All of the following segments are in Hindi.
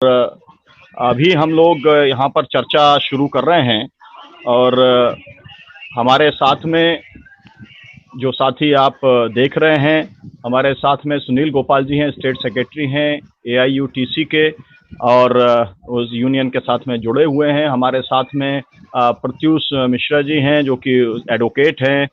अभी हम लोग यहाँ पर चर्चा शुरू कर रहे हैं और हमारे साथ में जो साथी आप देख रहे हैं, हमारे साथ में सुनील गोपाल जी हैं, स्टेट सेक्रेटरी हैं AIUTC के और उस यूनियन के साथ में जुड़े हुए हैं। हमारे साथ में प्रत्यूष मिश्रा जी हैं जो कि एडवोकेट हैं,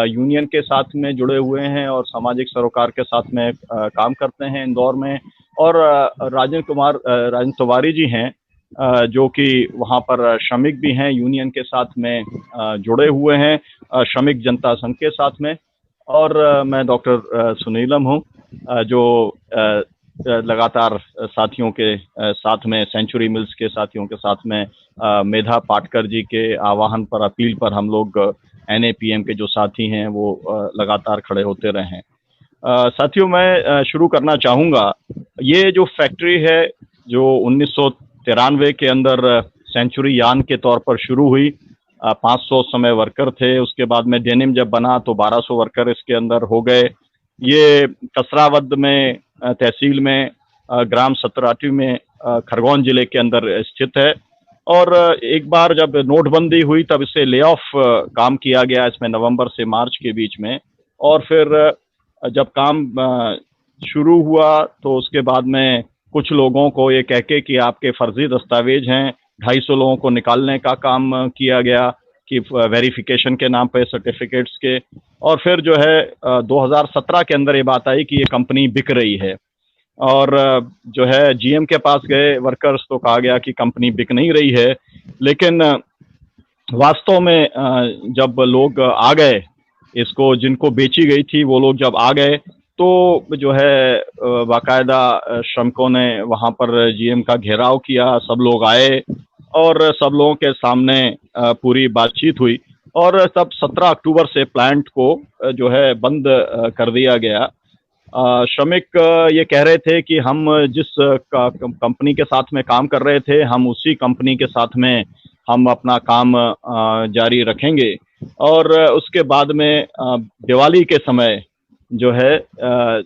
यूनियन के साथ में जुड़े हुए हैं और सामाजिक सरोकार के साथ में काम करते हैं इंदौर में। और राजन तिवारी जी हैं जो कि वहाँ पर श्रमिक भी हैं, यूनियन के साथ में जुड़े हुए हैं, श्रमिक जनता संघ के साथ में। और मैं डॉक्टर सुनीलम हूँ जो लगातार साथियों के साथ में, सेंचुरी मिल्स के साथियों के साथ में, मेधा पाटकर जी के आह्वान पर, अपील पर हम लोग NAPM के जो साथी हैं वो लगातार खड़े होते रहे हैं। साथियों, मैं शुरू करना चाहूँगा। ये जो फैक्ट्री है जो 1993 के अंदर सेंचुरी यान के तौर पर शुरू हुई, 500 समय वर्कर थे। उसके बाद में डेनिम जब बना तो 1200 वर्कर इसके अंदर हो गए। ये कसरावद में तहसील में ग्राम सतराटी में खरगोन जिले के अंदर स्थित है। और एक बार जब नोटबंदी हुई तब इसे ले ऑफ काम किया गया इसमें नवंबर से मार्च के बीच में। और फिर जब काम शुरू हुआ तो उसके बाद में कुछ लोगों को ये कह के कि आपके फर्जी दस्तावेज हैं, 250 लोगों को निकालने का काम किया गया कि वेरिफिकेशन के नाम पे, सर्टिफिकेट्स के। और फिर जो है 2017 के अंदर ये बात आई कि ये कंपनी बिक रही है। और जो है GM के पास गए वर्कर्स तो कहा गया कि कंपनी बिक नहीं रही है। लेकिन वास्तव में जब लोग आ गए, इसको जिनको बेची गई थी वो लोग जब आ गए तो जो है बाकायदा श्रमिकों ने वहाँ पर GM का घेराव किया। सब लोग आए और सब लोगों के सामने पूरी बातचीत हुई और तब 17 अक्टूबर से प्लांट को जो है बंद कर दिया गया। श्रमिक ये कह रहे थे कि हम जिस कंपनी के साथ में काम कर रहे थे, हम उसी कंपनी के साथ में हम अपना काम जारी रखेंगे। और उसके बाद में दिवाली के समय जो है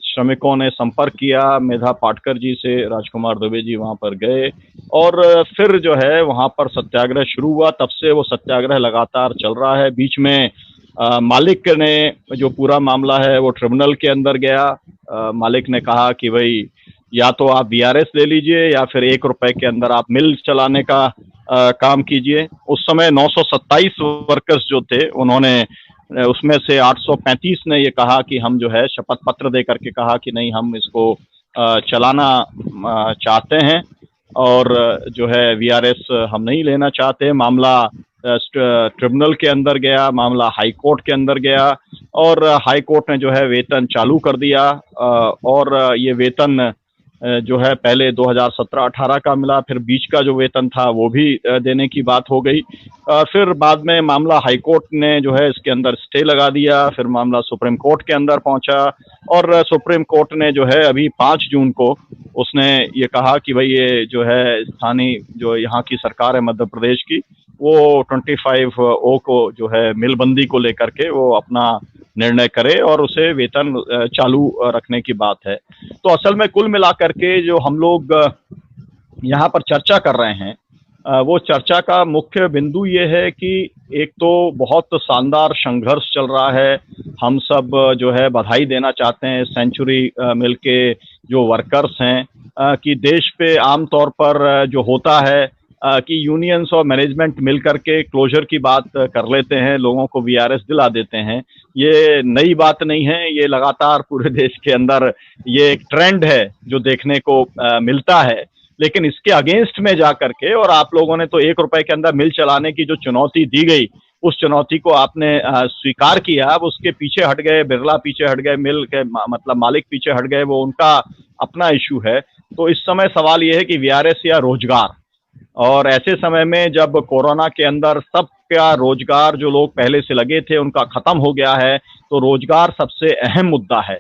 श्रमिकों ने संपर्क किया मेधा पाटकर जी से। राजकुमार दुबे जी वहाँ पर गए और फिर जो है वहाँ पर सत्याग्रह शुरू हुआ। तब से वो सत्याग्रह लगातार चल रहा है। बीच में मालिक ने जो पूरा मामला है वो ट्रिब्यूनल के अंदर गया। मालिक ने कहा कि भाई या तो आप VRS ले लीजिए या फिर 1 रुपए के अंदर आप मिल चलाने का काम कीजिए। उस समय 927 वर्कर्स जो थे उन्होंने, उसमें से 835 ने ये कहा कि हम जो है शपथ पत्र दे करके कहा कि नहीं, हम इसको चलाना चाहते हैं और जो है VRS हम नहीं लेना चाहते। मामला ट्रिब्यूनल के अंदर गया, मामला हाई कोर्ट के अंदर गया और हाई कोर्ट ने जो है वेतन चालू कर दिया। और ये वेतन जो है पहले 2017-18 का मिला, फिर बीच का जो वेतन था वो भी देने की बात हो गई। फिर बाद में मामला हाई कोर्ट ने जो है इसके अंदर स्टे लगा दिया। फिर मामला सुप्रीम कोर्ट के अंदर पहुंचा और सुप्रीम कोर्ट ने जो है अभी 5 जून को उसने ये कहा कि भाई ये जो है स्थानीय जो यहाँ की सरकार है मध्य प्रदेश की, वो 25O को जो है मिलबंदी को लेकर के वो अपना निर्णय करे और उसे वेतन चालू रखने की बात है। तो असल में कुल मिलाकर के जो हम लोग यहाँ पर चर्चा कर रहे हैं, वो चर्चा का मुख्य बिंदु ये है कि एक तो बहुत शानदार संघर्ष चल रहा है। हम सब जो है बधाई देना चाहते हैं सेंचुरी मिल के जो वर्कर्स हैं कि देश पे आमतौर पर जो होता है कि यूनियंस और मैनेजमेंट मिल करके क्लोजर की बात कर लेते हैं, लोगों को VRS दिला देते हैं। ये नई बात नहीं है, ये लगातार पूरे देश के अंदर ये एक ट्रेंड है जो देखने को मिलता है। लेकिन इसके अगेंस्ट में जा करके, और आप लोगों ने तो 1 रुपए के अंदर मिल चलाने की जो चुनौती दी गई, उस चुनौती को आपने स्वीकार किया। अब उसके पीछे हट गए, बिरला पीछे हट गए, मिल के मतलब मालिक पीछे हट गए, वो उनका अपना इशू है। तो इस समय सवाल ये है कि VRS या रोजगार। और ऐसे समय में जब कोरोना के अंदर सबका रोजगार जो लोग पहले से लगे थे उनका खत्म हो गया है, तो रोजगार सबसे अहम मुद्दा है।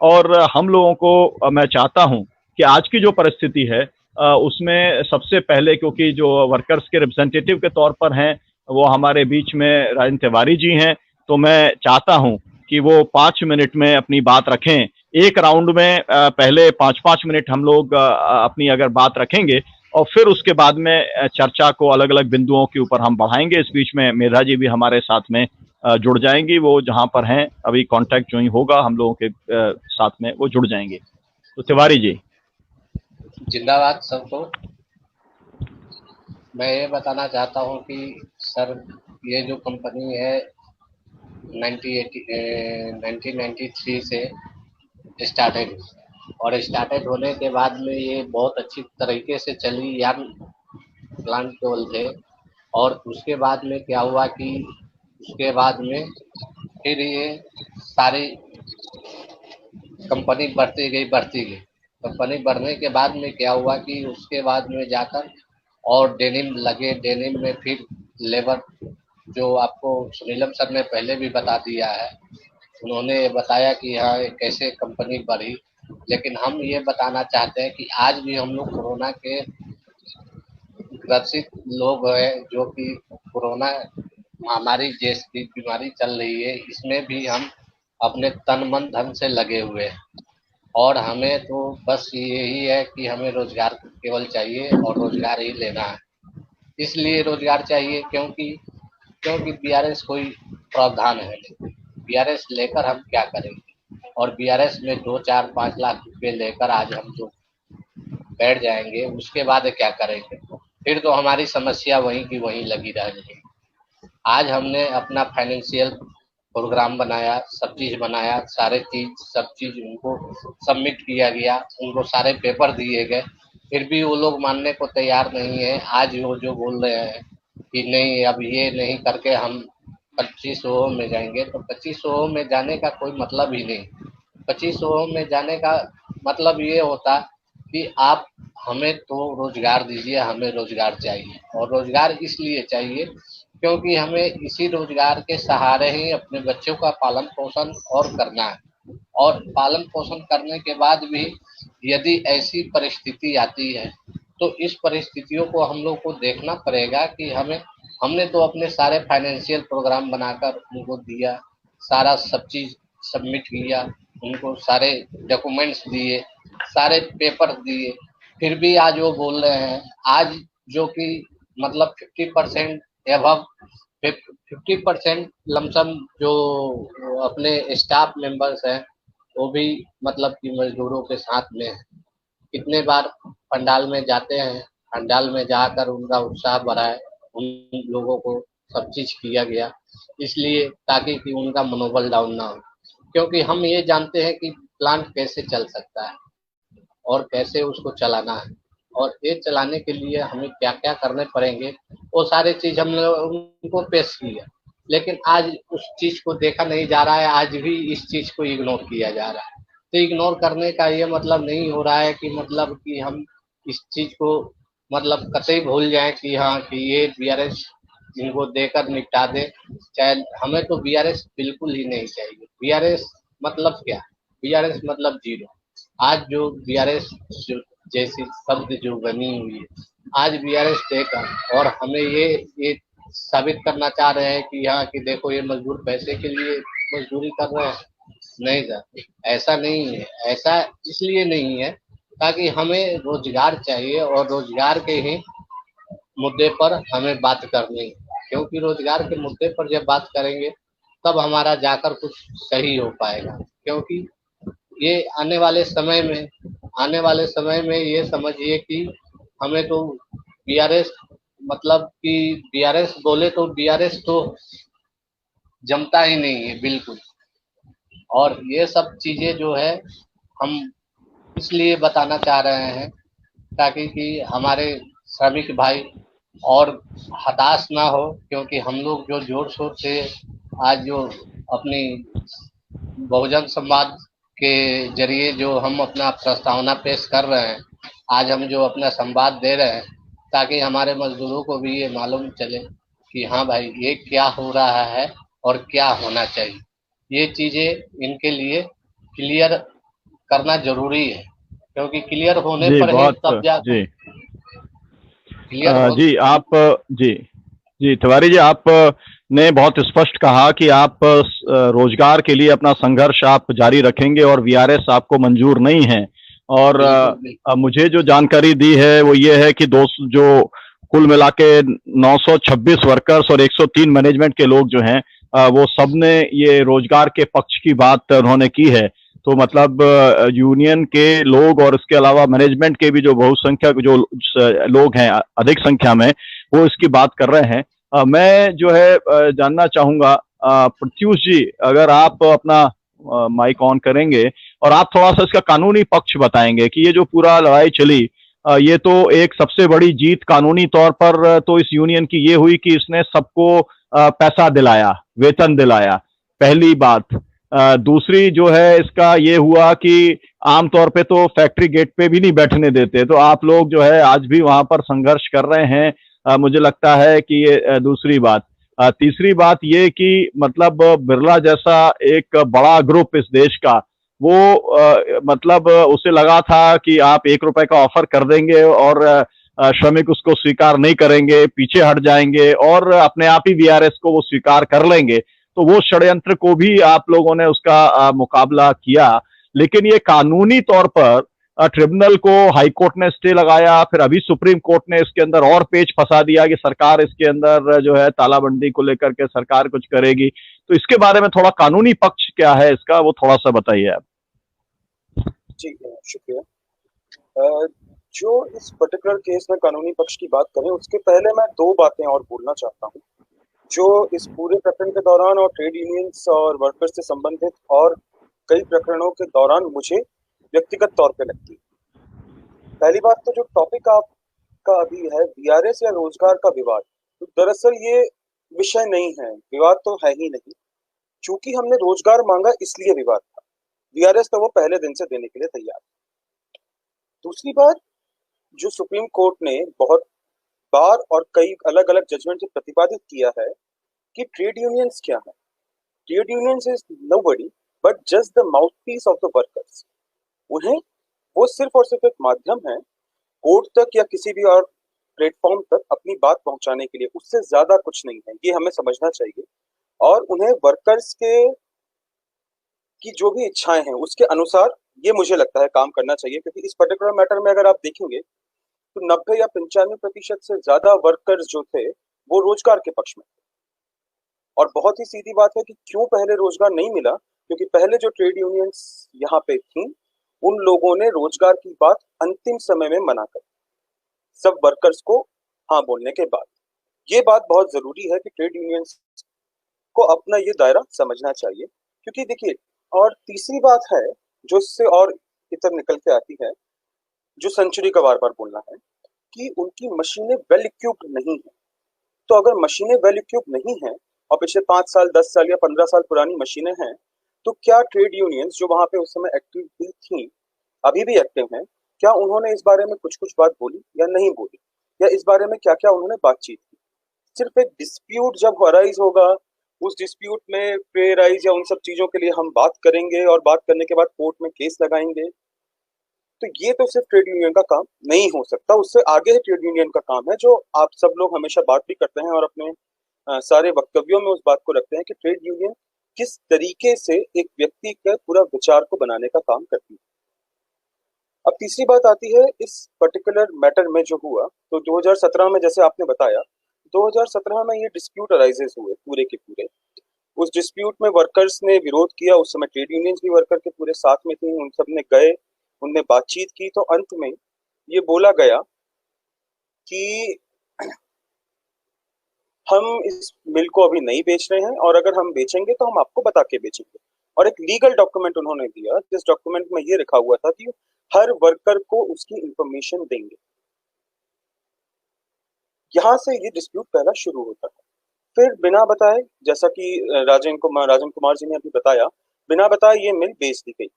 और हम लोगों को, मैं चाहता हूं कि आज की जो परिस्थिति है उसमें सबसे पहले, क्योंकि जो वर्कर्स के रिप्रेजेंटेटिव के तौर पर हैं वो हमारे बीच में राजन तिवारी जी हैं, तो मैं चाहता हूं कि वो 5 मिनट में अपनी बात रखें एक राउंड में पहले 5-5 मिनट हम लोग अपनी अगर बात रखेंगे और फिर उसके बाद में चर्चा को अलग अलग बिंदुओं के ऊपर हम बढ़ाएंगे। इस बीच में मेधा जी भी हमारे साथ में जुड़ जाएंगी, वो जहां पर हैं अभी कांटेक्ट जो ही होगा हम लोगों के साथ में वो जुड़ जाएंगे। तो तिवारी जी। जिंदाबाद सबको। मैं ये बताना चाहता हूँ कि सर ये जो कंपनी है 1993 से स्टार्टेड और स्टार्टेड होने के बाद में ये बहुत अच्छी तरीके से चली, यार प्लांट केवल थे। और उसके बाद में क्या हुआ कि उसके बाद में फिर ये सारी कंपनी बढ़ती गई। कंपनी बढ़ने के बाद में क्या हुआ कि उसके बाद में जाकर और डेनिम लगे, डेनिम में फिर लेबर, जो आपको सुनीलम सर ने पहले भी बता दिया है, उन्होंने बताया कि हाँ कैसे कंपनी बढ़ी। लेकिन हम ये बताना चाहते हैं कि आज भी हम लोग कोरोना के ग्रसित लोग हैं, जो कि कोरोना महामारी जैसी बीमारी चल रही है, इसमें भी हम अपने तन मन धन से लगे हुए हैं। और हमें तो बस यही है कि हमें रोजगार केवल चाहिए और रोजगार ही लेना है। इसलिए रोजगार चाहिए क्योंकि क्योंकि बीआरएस कोई प्रावधान है नहीं। बीआरएस लेकर हम क्या करेंगे? और बीआरएस में 2, 4, 5 लाख रुपए लेकर आज हम जो बैठ जाएंगे, उसके बाद क्या करेंगे? फिर तो हमारी समस्या वहीं की वहीं लगी रह जाएगी। आज हमने अपना फाइनेंशियल प्रोग्राम बनाया, सब चीज बनाया, सब चीज उनको सबमिट किया गया, उनको सारे पेपर दिए गए, फिर भी वो लोग मानने को तैयार नहीं है। आज वो जो बोल रहे हैं कि नहीं अब ये नहीं करके हम 2500 में जाएंगे, तो 2500 में जाने का कोई मतलब ही नहीं। 2500 में जाने का मतलब ये होता कि आप हमें तो रोजगार दीजिए, हमें रोजगार चाहिए। और रोजगार इसलिए चाहिए क्योंकि हमें इसी रोजगार के सहारे ही अपने बच्चों का पालन पोषण और करना है। और पालन पोषण करने के बाद भी यदि ऐसी परिस्थिति आती है, तो इस परिस्थितियों को हम लोग को देखना पड़ेगा कि हमने तो अपने सारे फाइनेंशियल प्रोग्राम बनाकर उनको दिया, सारा सब चीज सबमिट किया, उनको सारे डॉक्यूमेंट्स दिए, सारे पेपर दिए, फिर भी आज वो बोल रहे हैं, आज जो कि मतलब 50% एवं 50% लमसम जो अपने स्टाफ मेंबर्स हैं, वो भी मतलब कि मजदूरों के साथ में है। कितने बार पंडाल में जाते हैं, पंडाल में जाकर उनका उत्साह बढ़ा है, उन लोगों को सब चीज किया गया, इसलिए ताकि कि उनका मनोबल डाउन ना हो। क्योंकि हम ये जानते हैं कि प्लांट कैसे चल सकता है और कैसे उसको चलाना है, और ये चलाने के लिए हमें क्या क्या करने पड़ेंगे, वो सारी चीज हमने उनको पेश किया। लेकिन आज उस चीज को देखा नहीं जा रहा है, आज भी इस चीज को इग्नोर किया जा रहा है। तो इग्नोर करने का ये मतलब नहीं हो रहा है कि मतलब कि हम इस चीज को मतलब कतई भूल जाए कि हाँ कि ये बीआरएस इनको देकर निपटा दे। चाहे हमें तो बीआरएस बिल्कुल ही नहीं चाहिए। बीआरएस मतलब क्या? बीआरएस मतलब जीरो। आज जो बीआरएस जैसी शब्द जो बनी हुई है, आज बीआरएस देकर और हमें ये साबित करना चाह रहे हैं कि हाँ कि देखो ये मजदूर पैसे के लिए मजदूरी कर रहे हैं। नहीं सर, ऐसा नहीं है। ऐसा इसलिए नहीं है ताकि हमें रोजगार चाहिए और रोजगार के ही मुद्दे पर हमें बात करनी है। क्योंकि रोजगार के मुद्दे पर जब बात करेंगे तब हमारा जाकर कुछ सही हो पाएगा। क्योंकि ये आने वाले समय में ये समझिए कि हमें तो बीआरएस मतलब कि बीआरएस बोले तो बीआरएस तो जमता ही नहीं है बिल्कुल। और ये सब चीजें जो है हम इसलिए बताना चाह रहे हैं ताकि कि हमारे श्रमिक भाई और हताश ना हो। क्योंकि हम लोग जो जोर शोर से आज जो अपनी बहुजन समाज के जरिए जो हम अपना प्रस्तावना पेश कर रहे हैं, आज हम जो अपना संवाद दे रहे हैं, ताकि हमारे मजदूरों को भी ये मालूम चले कि हाँ भाई ये क्या हो रहा है और क्या होना चाहिए। ये चीजें इनके लिए क्लियर करना जरूरी है, क्योंकि क्लियर होने जी पर ही बहुत तब जा जी क्लियर हो। जी आप जी जी तिवारी जी आप ने बहुत स्पष्ट कहा कि आप रोजगार के लिए अपना संघर्ष आप जारी रखेंगे और वीआरएस आपको मंजूर नहीं है। और बिल्कुल बिल्कुल। मुझे जो जानकारी दी है वो ये है कि दो जो कुल मिला के 926 वर्कर्स और 103 मैनेजमेंट के लोग जो हैं वो सब ने ये रोजगार के पक्ष की बात उन्होंने की है। तो मतलब यूनियन के लोग और इसके अलावा मैनेजमेंट के भी जो बहुसंख्यक जो लोग हैं अधिक संख्या में, वो इसकी बात कर रहे हैं। मैं जो है जानना चाहूंगा प्रत्युष जी, अगर आप अपना माइक ऑन करेंगे और आप थोड़ा सा इसका कानूनी पक्ष बताएंगे कि ये जो पूरा लड़ाई चली, ये तो एक सबसे बड़ी जीत कानूनी तौर पर तो इस यूनियन की ये हुई कि इसने सबको पैसा दिलाया, वेतन दिलाया, पहली बात। दूसरी जो है इसका ये हुआ कि आमतौर पे तो फैक्ट्री गेट पे भी नहीं बैठने देते, तो आप लोग जो है आज भी वहां पर संघर्ष कर रहे हैं। मुझे लगता है कि ये दूसरी बात। तीसरी बात ये कि मतलब बिरला जैसा एक बड़ा ग्रुप इस देश का, वो मतलब उसे लगा था कि आप 1 रुपए का ऑफर कर देंगे और श्रमिक उसको स्वीकार नहीं करेंगे, पीछे हट जाएंगे और अपने आप ही वीआरएस को वो स्वीकार कर लेंगे। तो वो षड्यंत्र को भी आप लोगों ने उसका मुकाबला किया। लेकिन ये कानूनी तौर पर ट्रिब्यूनल को हाई कोर्ट ने स्टे लगाया, फिर अभी सुप्रीम कोर्ट ने इसके अंदर और पेच फंसा दिया कि सरकार इसके अंदर जो है तालाबंदी को लेकर के सरकार कुछ करेगी। तो इसके बारे में थोड़ा कानूनी पक्ष क्या है इसका, वो थोड़ा सा बताइए आप। जी शुक्रिया। जो इस पर्टिकुलर केस में कानूनी पक्ष की बात करें उसके पहले मैं दो बातें और बोलना चाहता हूँ जो इस पूरे प्रकरण के दौरान और ट्रेड यूनियंस और वर्कर्स से संबंधित और कई प्रकरणों के दौरान मुझे व्यक्तिगत तौर पे लगती है। पहली बात तो जो टॉपिक आपका अभी है वीआरएस या रोजगार का विवाद, तो दरअसल ये विषय नहीं है, विवाद तो है ही नहीं। चूंकि हमने रोजगार मांगा इसलिए विवाद था, वीआरएस तो वो पहले दिन से देने के लिए तैयार। दूसरी बात, जो सुप्रीम कोर्ट ने बहुत बार और कई अलग अलग जजमेंट से प्रतिपादित किया है कि ट्रेड यूनियंस क्या है। Trade unions is nobody but just the mouthpiece of the workers. उन्हें वो सिर्फ और सिर्फ एक माध्यम है कोर्ट तक या किसी भी और प्लेटफॉर्म तक अपनी बात पहुंचाने के लिए, उससे ज्यादा कुछ नहीं है, ये हमें समझना चाहिए। और उन्हें वर्कर्स के की जो भी इच्छाएं हैं उसके अनुसार ये मुझे लगता है काम करना चाहिए। क्योंकि इस पर्टिकुलर मैटर में अगर आप देखेंगे तो 90 या 95% से ज्यादा वर्कर्स जो थे वो रोजगार के पक्ष में। और बहुत ही सीधी बात है कि क्यों पहले रोजगार नहीं मिला, क्योंकि पहले जो ट्रेड यूनियंस यहाँ पे थी उन लोगों ने रोजगार की बात अंतिम समय में मना कर सब वर्कर्स को हाँ बोलने के बाद। ये बात बहुत जरूरी है कि ट्रेड यूनियंस को अपना ये दायरा समझना चाहिए। क्योंकि देखिए, और तीसरी बात है जो इससे और इतर निकल के आती है, जो सेंचुरी का बार बार बोलना है कि उनकी मशीनें वेल इक्विप्ड नहीं है। तो अगर मशीनें वेल इक्विप्ड नहीं है और पिछले 5 साल 10 साल या 15 साल पुरानी मशीनें हैं, तो क्या ट्रेड यूनियंस जो वहां पे उस समय एक्टिव भी थी, अभी भी एक्टिव हैं, क्या उन्होंने इस बारे में कुछ कुछ बात बोली या नहीं बोली, या इस बारे में क्या क्या उन्होंने बातचीत की? सिर्फ एक डिस्प्यूट जब अराइज होगा, उस डिस्प्यूट में पे राइज या उन सब चीजों के लिए हम बात करेंगे और बात करने के बाद कोर्ट में केस लगाएंगे, तो ये तो सिर्फ ट्रेड यूनियन का काम नहीं हो सकता। उससे आगे ट्रेड यूनियन का काम है, जो आप सब लोग हमेशा बात भी करते हैं और अपने सारे वक्तव्यों में उस बात को रखते हैं कि ट्रेड यूनियन किस तरीके से एक व्यक्ति के पूरा विचार को बनाने का काम करती है। अब तीसरी बात आती है इस पर्टिकुलर मैटर में जो हुआ, तो 2017 में जैसे आपने बताया, 2017 में ये डिस्प्यूट अराइजेस हुए पूरे के पूरे। उस डिस्प्यूट में वर्कर्स ने विरोध किया, उस समय ट्रेड यूनियंस भी वर्कर के पूरे साथ में थी, उन सब ने गए, उनने बातचीत की, तो अंत में ये बोला गया कि हम इस मिल को अभी नहीं बेच रहे हैं और अगर हम बेचेंगे तो हम आपको बता के बेचेंगे। और एक लीगल डॉक्यूमेंट उन्होंने दिया, जिस डॉक्यूमेंट में ये लिखा हुआ था कि हर वर्कर को उसकी इंफॉर्मेशन देंगे। यहां से ये डिस्प्यूट पहला शुरू होता है। फिर बिना बताए, जैसा कि राजन कुमार जी ने अभी बताया, बिना बताए ये मिल बेच दी गई।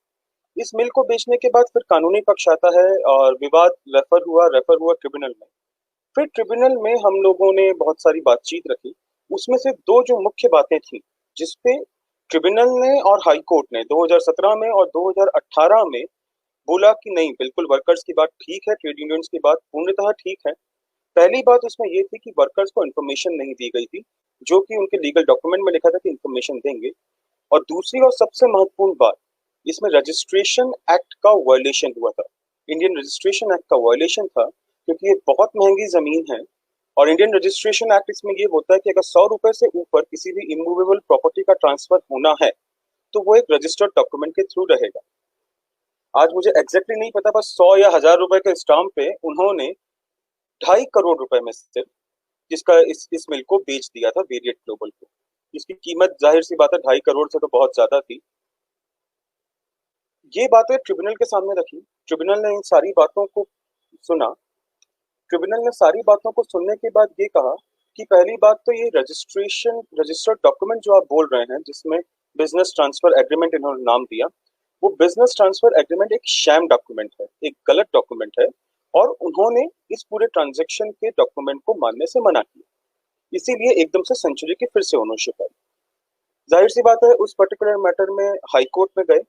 इस मिल को बेचने के बाद फिर कानूनी पक्ष आता है और विवाद रेफर हुआ ट्रिब्यूनल में। फिर ट्रिब्यूनल में हम लोगों ने बहुत सारी बातचीत रखी। उसमें से दो जो मुख्य बातें थी जिसपे ट्रिब्यूनल ने और हाई कोर्ट ने 2017 में और 2018 में बोला कि नहीं, बिल्कुल वर्कर्स की बात ठीक है, ट्रेड यूनियंस की बात पूर्णतः ठीक है, पहली बात उसमें ये थी कि वर्कर्स को इन्फॉर्मेशन नहीं दी गई थी, जो कि उनके लीगल डॉक्यूमेंट में लिखा था कि इन्फॉर्मेशन देंगे। और दूसरी और सबसे महत्वपूर्ण बात, इसमें रजिस्ट्रेशन एक्ट का वायलेशन हुआ था। इंडियन रजिस्ट्रेशन एक्ट का वायलेशन था, क्योंकि ये बहुत महंगी जमीन है। और इंडियन रजिस्ट्रेशन एक्ट इसमें ये होता है कि अगर 100 रुपए से ऊपर किसी भी इमूवेबल प्रॉपर्टी का ट्रांसफर होना है तो वो एक रजिस्टर्ड डॉक्यूमेंट के थ्रू रहेगा। आज मुझे एग्जैक्टली नहीं पता, बस 100 या 1000 रुपए के स्टाम्प पे उन्होंने 2.5 करोड़ रुपए में से जिसका इस मिल को बेच दिया था वेरिएट ग्लोबल को। इसकी कीमत जाहिर सी बात है 2.5 करोड़ से तो बहुत ज्यादा थी। ये बातें ट्रिब्यूनल के सामने रखी, ट्रिब्यूनल ने इन सारी बातों को सुना। ट्रिब्यूनल ने सारी बातों को सुनने के बाद ये कहा कि पहली बात तो ये रजिस्टर्ड डॉक्यूमेंट जो आप बोल रहे हैं, जिसमें बिजनेस ट्रांसफर एग्रीमेंट इन्होंने नाम दिया, वो बिजनेस ट्रांसफर एग्रीमेंट एक शैम डॉक्यूमेंट है, एक गलत डॉक्यूमेंट है। और उन्होंने इस पूरे ट्रांजैक्शन के डॉक्यूमेंट को मानने से मना किया, इसीलिए एकदम से सेंचुरी की फिर से ओनरशिप आई। जाहिर सी बात है उस पर्टिकुलर मैटर में हाई कोर्ट में गए।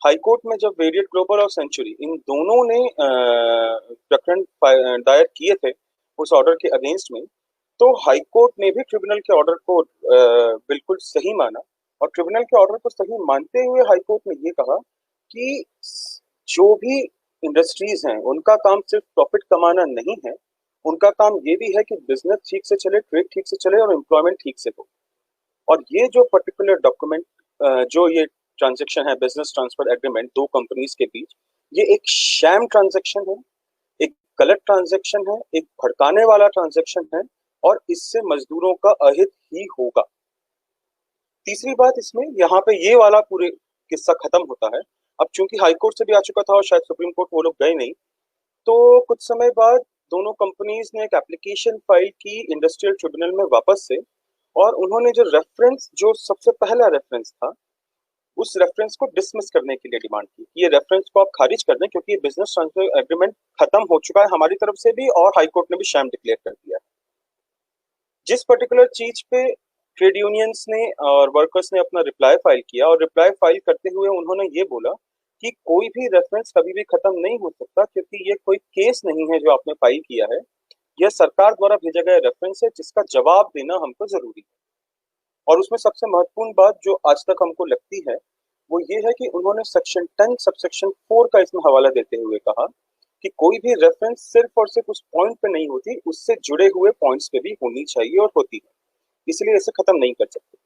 हाई कोर्ट में जब वेरिएट ग्लोबल और सेंचुरी इन दोनों ने प्रकरण दायर किए थे उस ऑर्डर के अगेंस्ट में, तो हाई कोर्ट ने भी ट्रिब्यूनल के ऑर्डर को बिल्कुल सही माना। और ट्रिब्यूनल के ऑर्डर को सही मानते हुए हाई कोर्ट ने ये कहा कि जो भी इंडस्ट्रीज हैं उनका काम सिर्फ प्रॉफिट कमाना नहीं है, उनका काम ये भी है कि बिजनेस ठीक से चले, ट्रेड ठीक से चले और एम्प्लॉयमेंट ठीक से हो। और ये जो पर्टिकुलर डॉक्यूमेंट, जो ये ट्रांजैक्शन है बिजनेस ट्रांसफर एग्रीमेंट दो कंपनीज के बीच, ये एक शैम ट्रांजैक्शन है, एक गलत ट्रांजैक्शन है, एक भड़काने वाला ट्रांजैक्शन है, और इससे मजदूरों का अहित ही होगा। तीसरी बात, इसमें यहाँ पे ये वाला पूरे किस्सा खत्म होता है। अब चूंकि हाई कोर्ट से भी आ चुका था और शायद सुप्रीम कोर्ट वो लोग गए नहीं, तो कुछ समय बाद दोनों कंपनीज ने एक एप्लीकेशन फाइल की इंडस्ट्रियल ट्रिब्यूनल में वापस से, और उन्होंने जो रेफरेंस, जो सबसे पहला रेफरेंस था, उस रेफरेंस को डिसमिस करने के लिए डिमांड की। ये रेफरेंस को आप खारिज कर दें, क्योंकि ये बिजनेस ट्रांसफर एग्रीमेंट खत्म हो चुका है हमारी तरफ से भी, और हाई कोर्ट ने भी शैम डिक्लेयर कर दिया है। जिस पर्टिकुलर चीज पे ट्रेड यूनियंस ने और वर्कर्स ने अपना रिप्लाई फाइल किया, और रिप्लाई फाइल करते हुए उन्होंने ये बोला कि कोई भी रेफरेंस कभी भी खत्म नहीं हो सकता, क्योंकि ये कोई केस नहीं है जो आपने फाइल किया है, यह सरकार द्वारा भेजा गया रेफरेंस है जिसका जवाब देना हमको जरूरी है। और उसमें सबसे महत्वपूर्ण बात जो आज तक हमको लगती है वो ये है कि उन्होंने सेक्शन 10 सबसेक्शन 4 का इसमें हवाला देते हुए कहा कि कोई भी रेफरेंस सिर्फ और सिर्फ उस पॉइंट पे नहीं होती, उससे जुड़े हुए पॉइंट्स पे भी होनी चाहिए और होती है, इसलिए इसे खत्म नहीं कर सकते।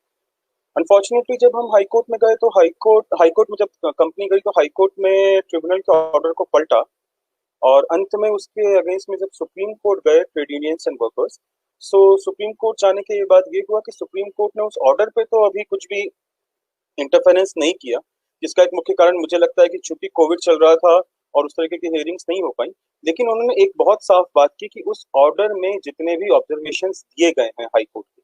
अनफॉर्चुनेटली जब हम हाई कोर्ट में गए तो हाई कोर्ट में जब कंपनी गई तो हाई कोर्ट में ट्रिब्यूनल के ऑर्डर को पलटा, और अंत में उसके अगेंस्ट में जब सुप्रीम कोर्ट गए trade unions and workers, so supreme court जाने के बाद ये हुआ कि सुप्रीम कोर्ट ने उस ऑर्डर पे तो अभी कुछ भी इंटरफेरेंस नहीं किया, जिसका एक मुख्य कारण मुझे लगता है कि चूंकि कोविड चल रहा था और उस तरीके की हियरिंग्स नहीं हो पाई। लेकिन उन्होंने एक बहुत साफ बात की कि उस ऑर्डर में जितने भी ऑब्जर्वेशंस दिए गए हैं हाई कोर्ट के,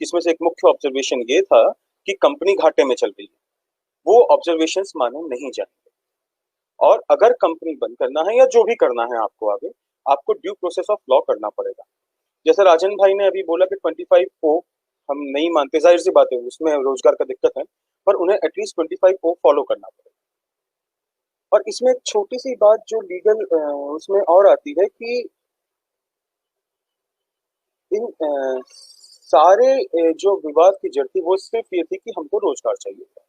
जिसमें से एक मुख्य ऑब्जर्वेशन ये था कि कंपनी घाटे में चल रही है, वो ऑब्जर्वेशंस माने नहीं जाएंगे। और अगर कंपनी बंद करना है या जो भी करना है आपको आगे, आपको ड्यू प्रोसेस ऑफ लॉ करना पड़ेगा। जैसे राजन भाई ने अभी बोला कि 25O हम नहीं मानते, जाहिर सी बात है उसमें रोजगार का दिक्कत है, पर उन्हें एटलीस्ट 25O फॉलो करना पड़ेगा। और इसमें एक छोटी सी बात जो लीगल उसमें और आती है कि इन सारे जो विवाद की जड़ थी वो सिर्फ ये थी कि हमको रोजगार चाहिए था।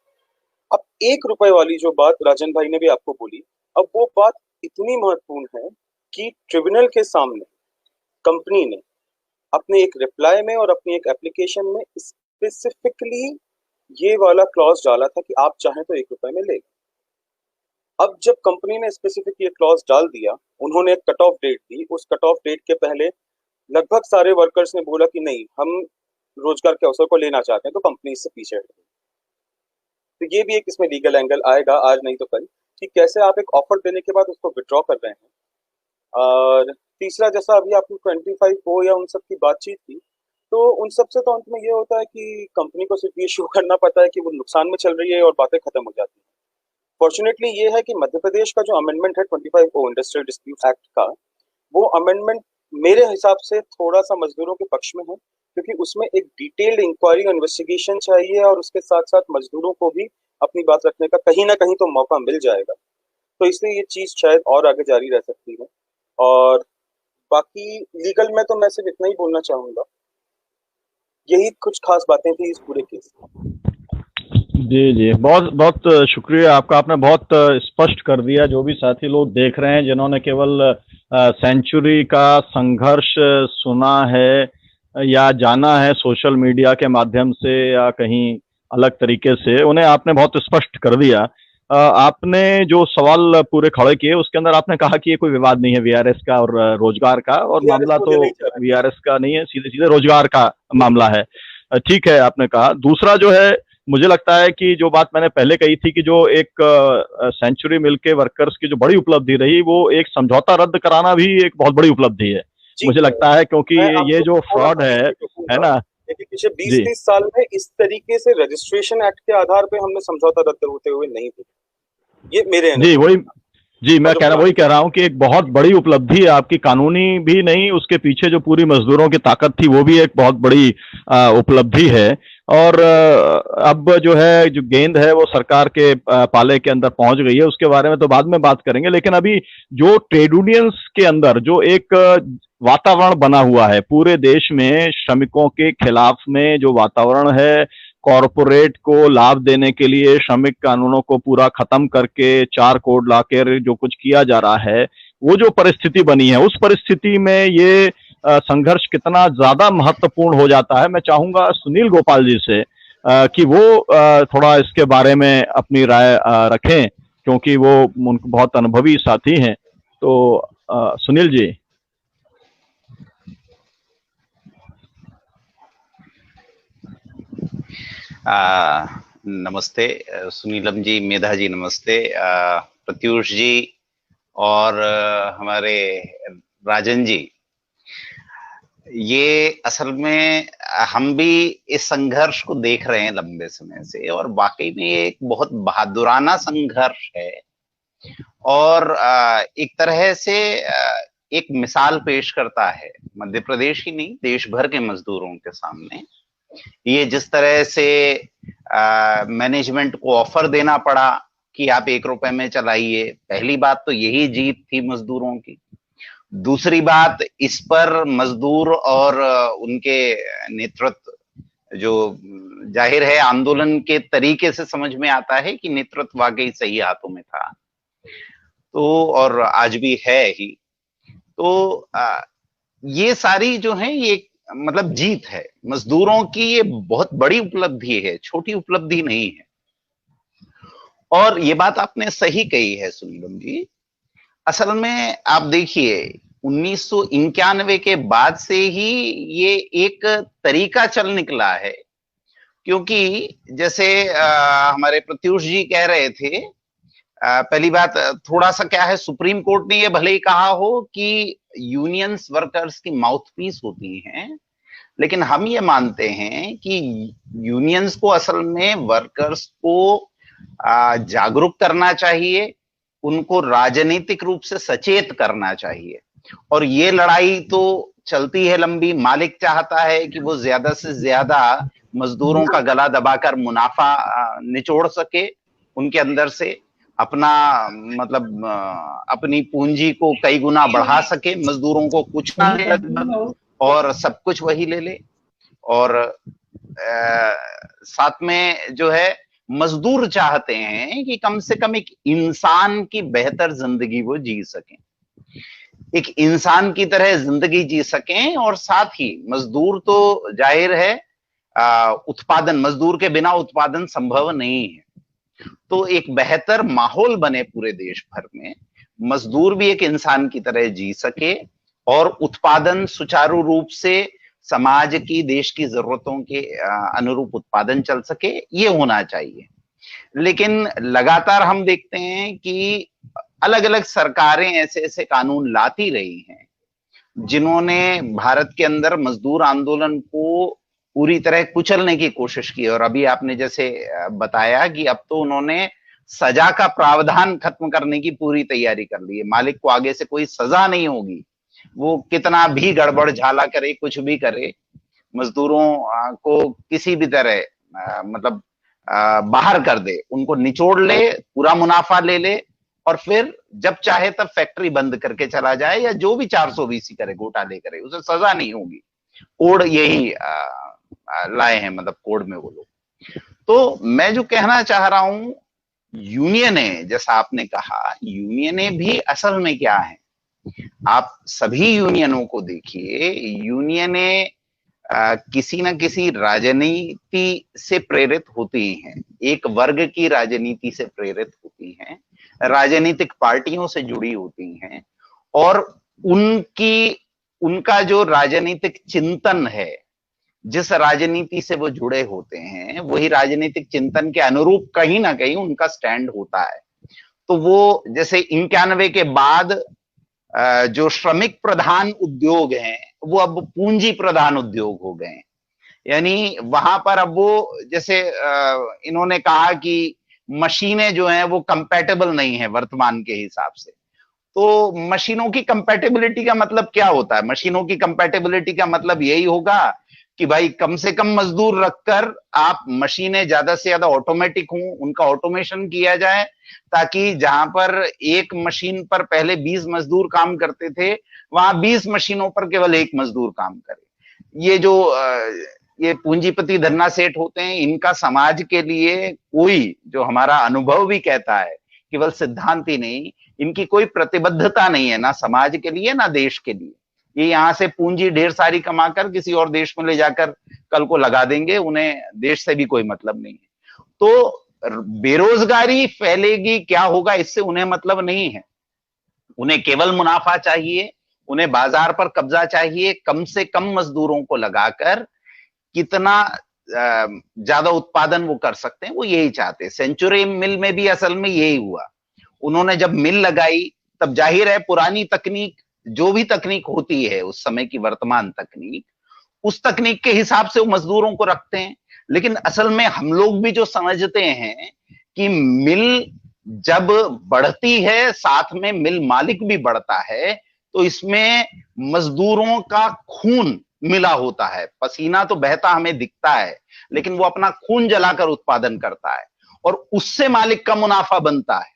अब 1 रुपए वाली जो बात राजन भाई ने भी आपको बोली, अब वो बात इतनी महत्वपूर्ण है कि ट्रिब्यूनल के सामने कंपनी ने अपने एक रिप्लाई में और अपनी एक एप्लीकेशन में स्पेसिफिकली ये वाला क्लॉज डाला था कि आप चाहें तो 1 रुपए में ले। अब जब कंपनी ने स्पेसिफिक ये क्लॉज डाल दिया, उन्होंने एक कट ऑफ डेट दी, उस कट ऑफ डेट के पहले लगभग सारे वर्कर्स ने बोला कि नहीं, हम रोजगार के अवसर को लेना चाहते हैं, तो कंपनी इससे पीछे हट गई। तो ये भी एक इसमें लीगल एंगल आएगा आज नहीं तो कल, कि कैसे आप एक ऑफर देने के बाद उसको विड्रॉ कर रहे हैं। और तीसरा, जैसा अभी आपने 25O या उन सब की बातचीत की, तो उन सब से तो अंत में ये होता है कि कंपनी को सिर्फ ये शो करना पड़ता है कि वो नुकसान में चल रही है और बातें खत्म हो जाती हैं। फॉर्चुनेटली ये है कि मध्य प्रदेश का जो अमेंडमेंट है 25O इंडस्ट्रियल डिस्प्यूट एक्ट का, वो अमेंडमेंट मेरे हिसाब से थोड़ा सा मजदूरों के पक्ष में है, क्योंकि उसमें एक डिटेल्ड इंक्वायरी और इन्वेस्टिगेशन चाहिए, और उसके साथ साथ मजदूरों को भी अपनी बात रखने का कहीं ना कहीं तो मौका मिल जाएगा। तो इसलिए ये चीज शायद और आगे जारी रह सकती है। और बाकी लीगल में तो मैं सिर्फ इतना ही बोलना चाहूंगा, यही कुछ खास बातें थी इस पूरे केस में। जी जी, बहुत बहुत शुक्रिया आपका। आपने बहुत स्पष्ट कर दिया। जो भी साथी लोग देख रहे हैं, जिन्होंने केवल सेंचुरी का संघर्ष सुना है या जाना है सोशल मीडिया के माध्यम से या कहीं अलग तरीके से, उन्हें आपने बहुत स्पष्ट कर दिया। आपने जो सवाल पूरे खड़े किए उसके अंदर आपने कहा कि ये कोई विवाद नहीं है वीआरएस का और रोजगार का, और वीआरएस मामला मुझे तो नहीं जा रहा वीआरएस का नहीं है, सीधे सीधे रोजगार का मामला है। ठीक है, आपने कहा। दूसरा जो है, मुझे लगता है कि जो बात मैंने पहले कही थी कि जो एक सेंचुरी मिल के वर्कर्स की जो बड़ी उपलब्धि रही, वो एक समझौता रद्द कराना भी एक बहुत बड़ी उपलब्धि है, जी, मुझे लगता है, क्योंकि मैं ये आपको जो थोड़ा फ्रॉड सा है पीछे टोकूंगा, ना। लेकिन पिछले जी 20-30 साल में इस तरीके से रजिस्ट्रेशन एक्ट के आधार पे हमने समझौता रद्द होते हुए नहीं देखा, ये मेरे जी, अनुभव। वही जी मैं और जो कह रहा वही पुराने कह रहा हूँ कि एक बहुत बड़ी उपलब्धि है आपकी, कानूनी भी नहीं, उसके पीछे जो पूरी मजदूरों की ताकत थी वो भी एक बहुत बड़ी उपलब्धि है। और अब जो है, जो गेंद है वो सरकार के पाले के अंदर पहुंच गई है, उसके बारे में तो बाद में बात करेंगे। लेकिन अभी जो ट्रेड यूनियंस के अंदर जो एक वातावरण बना हुआ है पूरे देश में, श्रमिकों के खिलाफ में जो वातावरण है, कॉरपोरेट को लाभ देने के लिए श्रमिक कानूनों को पूरा खत्म करके 4 कोड लाकर जो कुछ किया जा रहा है, वो जो परिस्थिति बनी है, उस परिस्थिति में ये संघर्ष कितना ज्यादा महत्वपूर्ण हो जाता है। मैं चाहूंगा सुनील गोपाल जी से कि वो थोड़ा इसके बारे में अपनी राय रखें, क्योंकि वो उनको बहुत अनुभवी साथी हैं। तो सुनील जी। नमस्ते सुनीलम जी, मेधा जी नमस्ते, प्रत्युष जी और हमारे राजन जी। ये असल में हम भी इस संघर्ष को देख रहे हैं लंबे समय से, और वाकई में ये एक बहुत बहादुराना संघर्ष है, और एक तरह से एक मिसाल पेश करता है मध्य प्रदेश ही नहीं, देश भर के मजदूरों के सामने। ये जिस तरह से मैनेजमेंट को ऑफर देना पड़ा कि आप 1 रुपए में चलाइए, पहली बात तो यही जीत थी मजदूरों की। दूसरी बात, इस पर मजदूर और उनके नेतृत्व, जो जाहिर है आंदोलन के तरीके से समझ में आता है कि नेतृत्व वाकई सही हाथों में था, तो और आज भी है ही। तो ये सारी जो है ये मतलब जीत है मजदूरों की, ये बहुत बड़ी उपलब्धि है, छोटी उपलब्धि नहीं है। और ये बात आपने सही कही है सुनीलम जी। असल में आप देखिए 1991 के बाद से ही ये एक तरीका चल निकला है, क्योंकि जैसे हमारे प्रत्युष जी कह रहे थे, पहली बात थोड़ा सा क्या है, सुप्रीम कोर्ट ने ये भले ही कहा हो कि यूनियंस वर्कर्स की माउथपीस होती हैं, लेकिन हम ये मानते हैं कि यूनियंस को असल में वर्कर्स को जागरूक करना चाहिए, उनको राजनीतिक रूप से सचेत करना चाहिए। और ये लड़ाई तो चलती है लंबी। मालिक चाहता है कि वो ज्यादा से ज्यादा मजदूरों का गला दबाकर मुनाफा निचोड़ सके, उनके अंदर से अपना मतलब अपनी पूंजी को कई गुना बढ़ा सके, मजदूरों को कुछ ना दे और सब कुछ वही ले ले। और साथ में जो है मजदूर चाहते हैं कि कम से कम एक इंसान की बेहतर जिंदगी वो जी सकें, एक इंसान की तरह जिंदगी जी सकें। और साथ ही मजदूर तो जाहिर है उत्पादन, मजदूर के बिना उत्पादन संभव नहीं है। तो एक बेहतर माहौल बने पूरे देश भर में, मजदूर भी एक इंसान की तरह जी सके और उत्पादन सुचारू रूप से समाज की, देश की जरूरतों के अनुरूप उत्पादन चल सके, ये होना चाहिए। लेकिन लगातार हम देखते हैं कि अलग अलग सरकारें ऐसे ऐसे कानून लाती रही हैं जिन्होंने भारत के अंदर मजदूर आंदोलन को पूरी तरह कुचलने की कोशिश की। और अभी आपने जैसे बताया कि अब तो उन्होंने सजा का प्रावधान खत्म करने की पूरी तैयारी कर ली है। मालिक को आगे से कोई सजा नहीं होगी, वो कितना भी गड़बड़ झाला करे, कुछ भी करे, मजदूरों को किसी भी तरह मतलब बाहर कर दे, उनको निचोड़ ले, पूरा मुनाफा ले ले और फिर जब चाहे तब फैक्ट्री बंद करके चला जाए, या जो भी 420 करे, घोटाले करे, उसे सजा नहीं होगी। कोड यही लाए हैं, मतलब कोड में वो लोग। तो मैं जो कहना चाह रहा हूं, यूनियनें, जैसा आपने कहा, यूनियनें भी असल में क्या है, आप सभी यूनियनों को देखिए, यूनियनें किसी न किसी राजनीति से प्रेरित होती हैं, एक वर्ग की राजनीति से प्रेरित होती हैं, राजनीतिक पार्टियों से जुड़ी होती हैं, और उनका जो राजनीतिक चिंतन है, जिस राजनीति से वो जुड़े होते हैं, वही राजनीतिक चिंतन के अनुरूप कहीं ना कहीं उनका स्टैंड होता है। तो वो जैसे 91 के बाद जो श्रमिक प्रधान उद्योग हैं, वो अब पूंजी प्रधान उद्योग हो गए हैं। यानी वहां पर अब वो, जैसे इन्होंने कहा कि मशीनें जो हैं वो कंपैटिबल नहीं है वर्तमान के हिसाब से। तो मशीनों की कंपैटिबिलिटी का मतलब क्या होता है? मशीनों की कंपैटिबिलिटी का मतलब यही होगा कि भाई कम से कम मजदूर रखकर आप मशीनें ज्यादा से ज्यादा ऑटोमेटिक हों, उनका ऑटोमेशन किया जाए, ताकि जहां पर एक मशीन पर पहले 20 मजदूर काम करते थे, वहां 20 मशीनों पर केवल एक मजदूर काम करे। ये जो ये पूंजीपति धन्ना सेठ होते हैं, इनका समाज के लिए कोई, जो हमारा अनुभव भी कहता है, केवल सिद्धांत ही नहीं, इनकी कोई प्रतिबद्धता नहीं है, ना समाज के लिए ना देश के लिए। ये यहां से पूंजी ढेर सारी कमाकर किसी और देश में ले जाकर कल को लगा देंगे, उन्हें देश से भी कोई मतलब नहीं है। तो बेरोजगारी फैलेगी, क्या होगा इससे उन्हें मतलब नहीं है। उन्हें केवल मुनाफा चाहिए, उन्हें बाजार पर कब्जा चाहिए, कम से कम मजदूरों को लगाकर कितना ज्यादा उत्पादन वो कर सकते हैं, वो यही चाहते हैं। सेंचुरी मिल में भी असल में यही हुआ। उन्होंने जब मिल लगाई, तब जाहिर है पुरानी तकनीक, जो भी तकनीक होती है उस समय की वर्तमान तकनीक, उस तकनीक के हिसाब से वो मजदूरों को रखते हैं। लेकिन असल में हम लोग भी जो समझते हैं कि मिल जब बढ़ती है, साथ में मिल मालिक भी बढ़ता है, तो इसमें मजदूरों का खून मिला होता है। पसीना तो बहता हमें दिखता है, लेकिन वो अपना खून जलाकर उत्पादन करता है, और उससे मालिक का मुनाफा बनता है,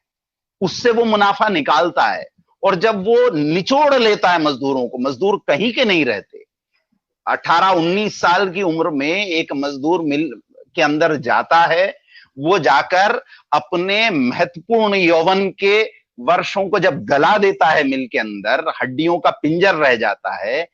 उससे वो मुनाफा निकालता है। और जब वो निचोड़ लेता है मजदूरों को, मजदूर कहीं के नहीं रहते। 18-19 साल की उम्र में एक मजदूर मिल के अंदर जाता है, वो जाकर अपने महत्वपूर्ण यौवन के वर्षों को जब गला देता है मिल के अंदर, हड्डियों का पिंजर रह जाता है।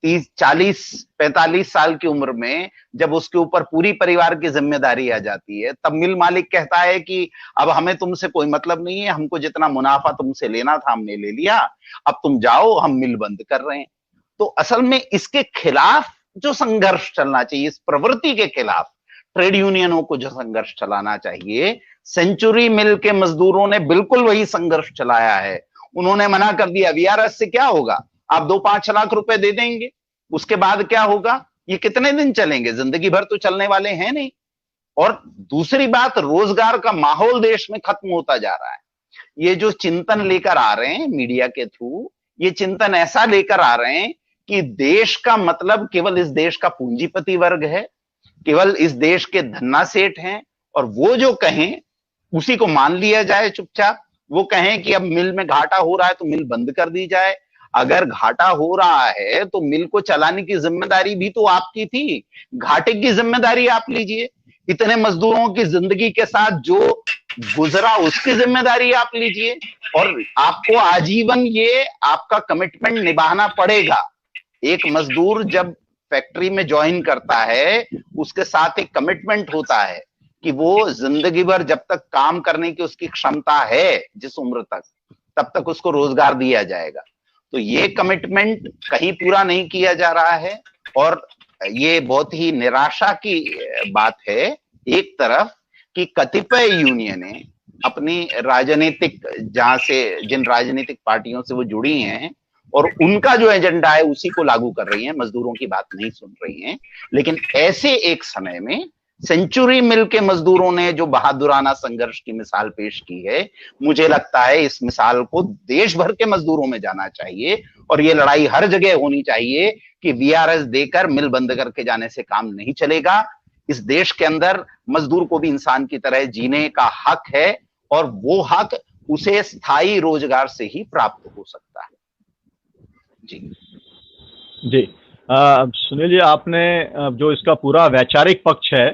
30-40-45 साल की उम्र में जब उसके ऊपर पूरी परिवार की जिम्मेदारी आ जाती है, तब मिल मालिक कहता है कि अब हमें तुमसे कोई मतलब नहीं है, हमको जितना मुनाफा तुमसे लेना था हमने ले लिया, अब तुम जाओ, हम मिल बंद कर रहे हैं। तो असल में इसके खिलाफ जो संघर्ष चलना चाहिए, इस प्रवृत्ति के खिलाफ ट्रेड यूनियनों को जो संघर्ष चलाना चाहिए, सेंचुरी मिल के मजदूरों ने बिल्कुल वही संघर्ष चलाया है। उन्होंने मना कर दिया, वीआरएस से क्या होगा, आप 2-5 लाख रुपए दे देंगे, उसके बाद क्या होगा, ये कितने दिन चलेंगे, जिंदगी भर तो चलने वाले हैं नहीं। और दूसरी बात, रोजगार का माहौल देश में खत्म होता जा रहा है। ये जो चिंतन लेकर आ रहे हैं मीडिया के थ्रू, ये चिंतन ऐसा लेकर आ रहे हैं कि देश का मतलब केवल इस देश का पूंजीपति वर्ग है, केवल इस देश के धन्ना सेठ हैं, और वो जो कहें उसी को मान लिया जाए चुपचाप। वो कहें कि अब मिल में घाटा हो रहा है तो मिल बंद कर दी जाए। अगर घाटा हो रहा है तो मिल को चलाने की जिम्मेदारी भी तो आपकी थी, घाटे की जिम्मेदारी आप लीजिए। इतने मजदूरों की जिंदगी के साथ जो गुजरा उसकी जिम्मेदारी आप लीजिए, और आपको आजीवन ये आपका कमिटमेंट निभाना पड़ेगा। एक मजदूर जब फैक्ट्री में ज्वाइन करता है, उसके साथ एक कमिटमेंट होता है कि वो जिंदगी भर जब तक काम करने की उसकी क्षमता है, जिस उम्र तक, तब तक उसको रोजगार दिया जाएगा। तो ये कमिटमेंट कहीं पूरा नहीं किया जा रहा है, और ये बहुत ही निराशा की बात है एक तरफ कि कतिपय यूनियनें अपनी राजनीतिक, जहां से जिन राजनीतिक पार्टियों से वो जुड़ी हैं, और उनका जो एजेंडा है उसी को लागू कर रही हैं, मजदूरों की बात नहीं सुन रही हैं। लेकिन ऐसे एक समय में सेंचुरी मिल के मजदूरों ने जो बहादुराना संघर्ष की मिसाल पेश की है, मुझे लगता है इस मिसाल को देश भर के मजदूरों में जाना चाहिए, और ये लड़ाई हर जगह होनी चाहिए कि वीआरएस देकर मिल बंद करके जाने से काम नहीं चलेगा। इस देश के अंदर मजदूर को भी इंसान की तरह जीने का हक है, और वो हक उसे स्थायी रोजगार से ही प्राप्त हो सकता है। जी जी सुनील जी, आपने जो इसका पूरा वैचारिक पक्ष है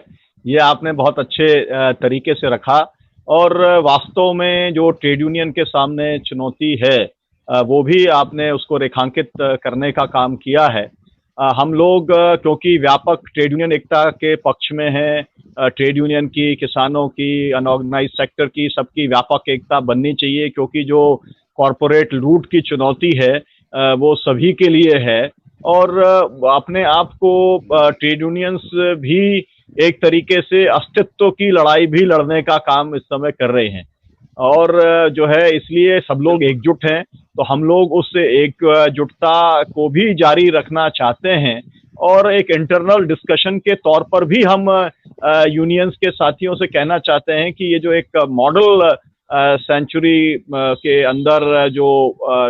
ये आपने बहुत अच्छे तरीके से रखा, और वास्तव में जो ट्रेड यूनियन के सामने चुनौती है वो भी आपने उसको रेखांकित करने का काम किया है। हम लोग क्योंकि व्यापक ट्रेड यूनियन एकता के पक्ष में हैं, ट्रेड यूनियन की, किसानों की, अनऑर्गेनाइज सेक्टर की, सबकी व्यापक एकता बननी चाहिए, क्योंकि जो कॉरपोरेट लूट की चुनौती है वो सभी के लिए है। और अपने आप को ट्रेड यूनियंस भी एक तरीके से अस्तित्व की लड़ाई भी लड़ने का काम इस समय कर रहे हैं, और जो है इसलिए सब लोग एकजुट हैं। तो हम लोग उस एकजुटता को भी जारी रखना चाहते हैं, और एक इंटरनल डिस्कशन के तौर पर भी हम यूनियंस के साथियों से कहना चाहते हैं कि ये जो एक मॉडल सेंचुरी के अंदर जो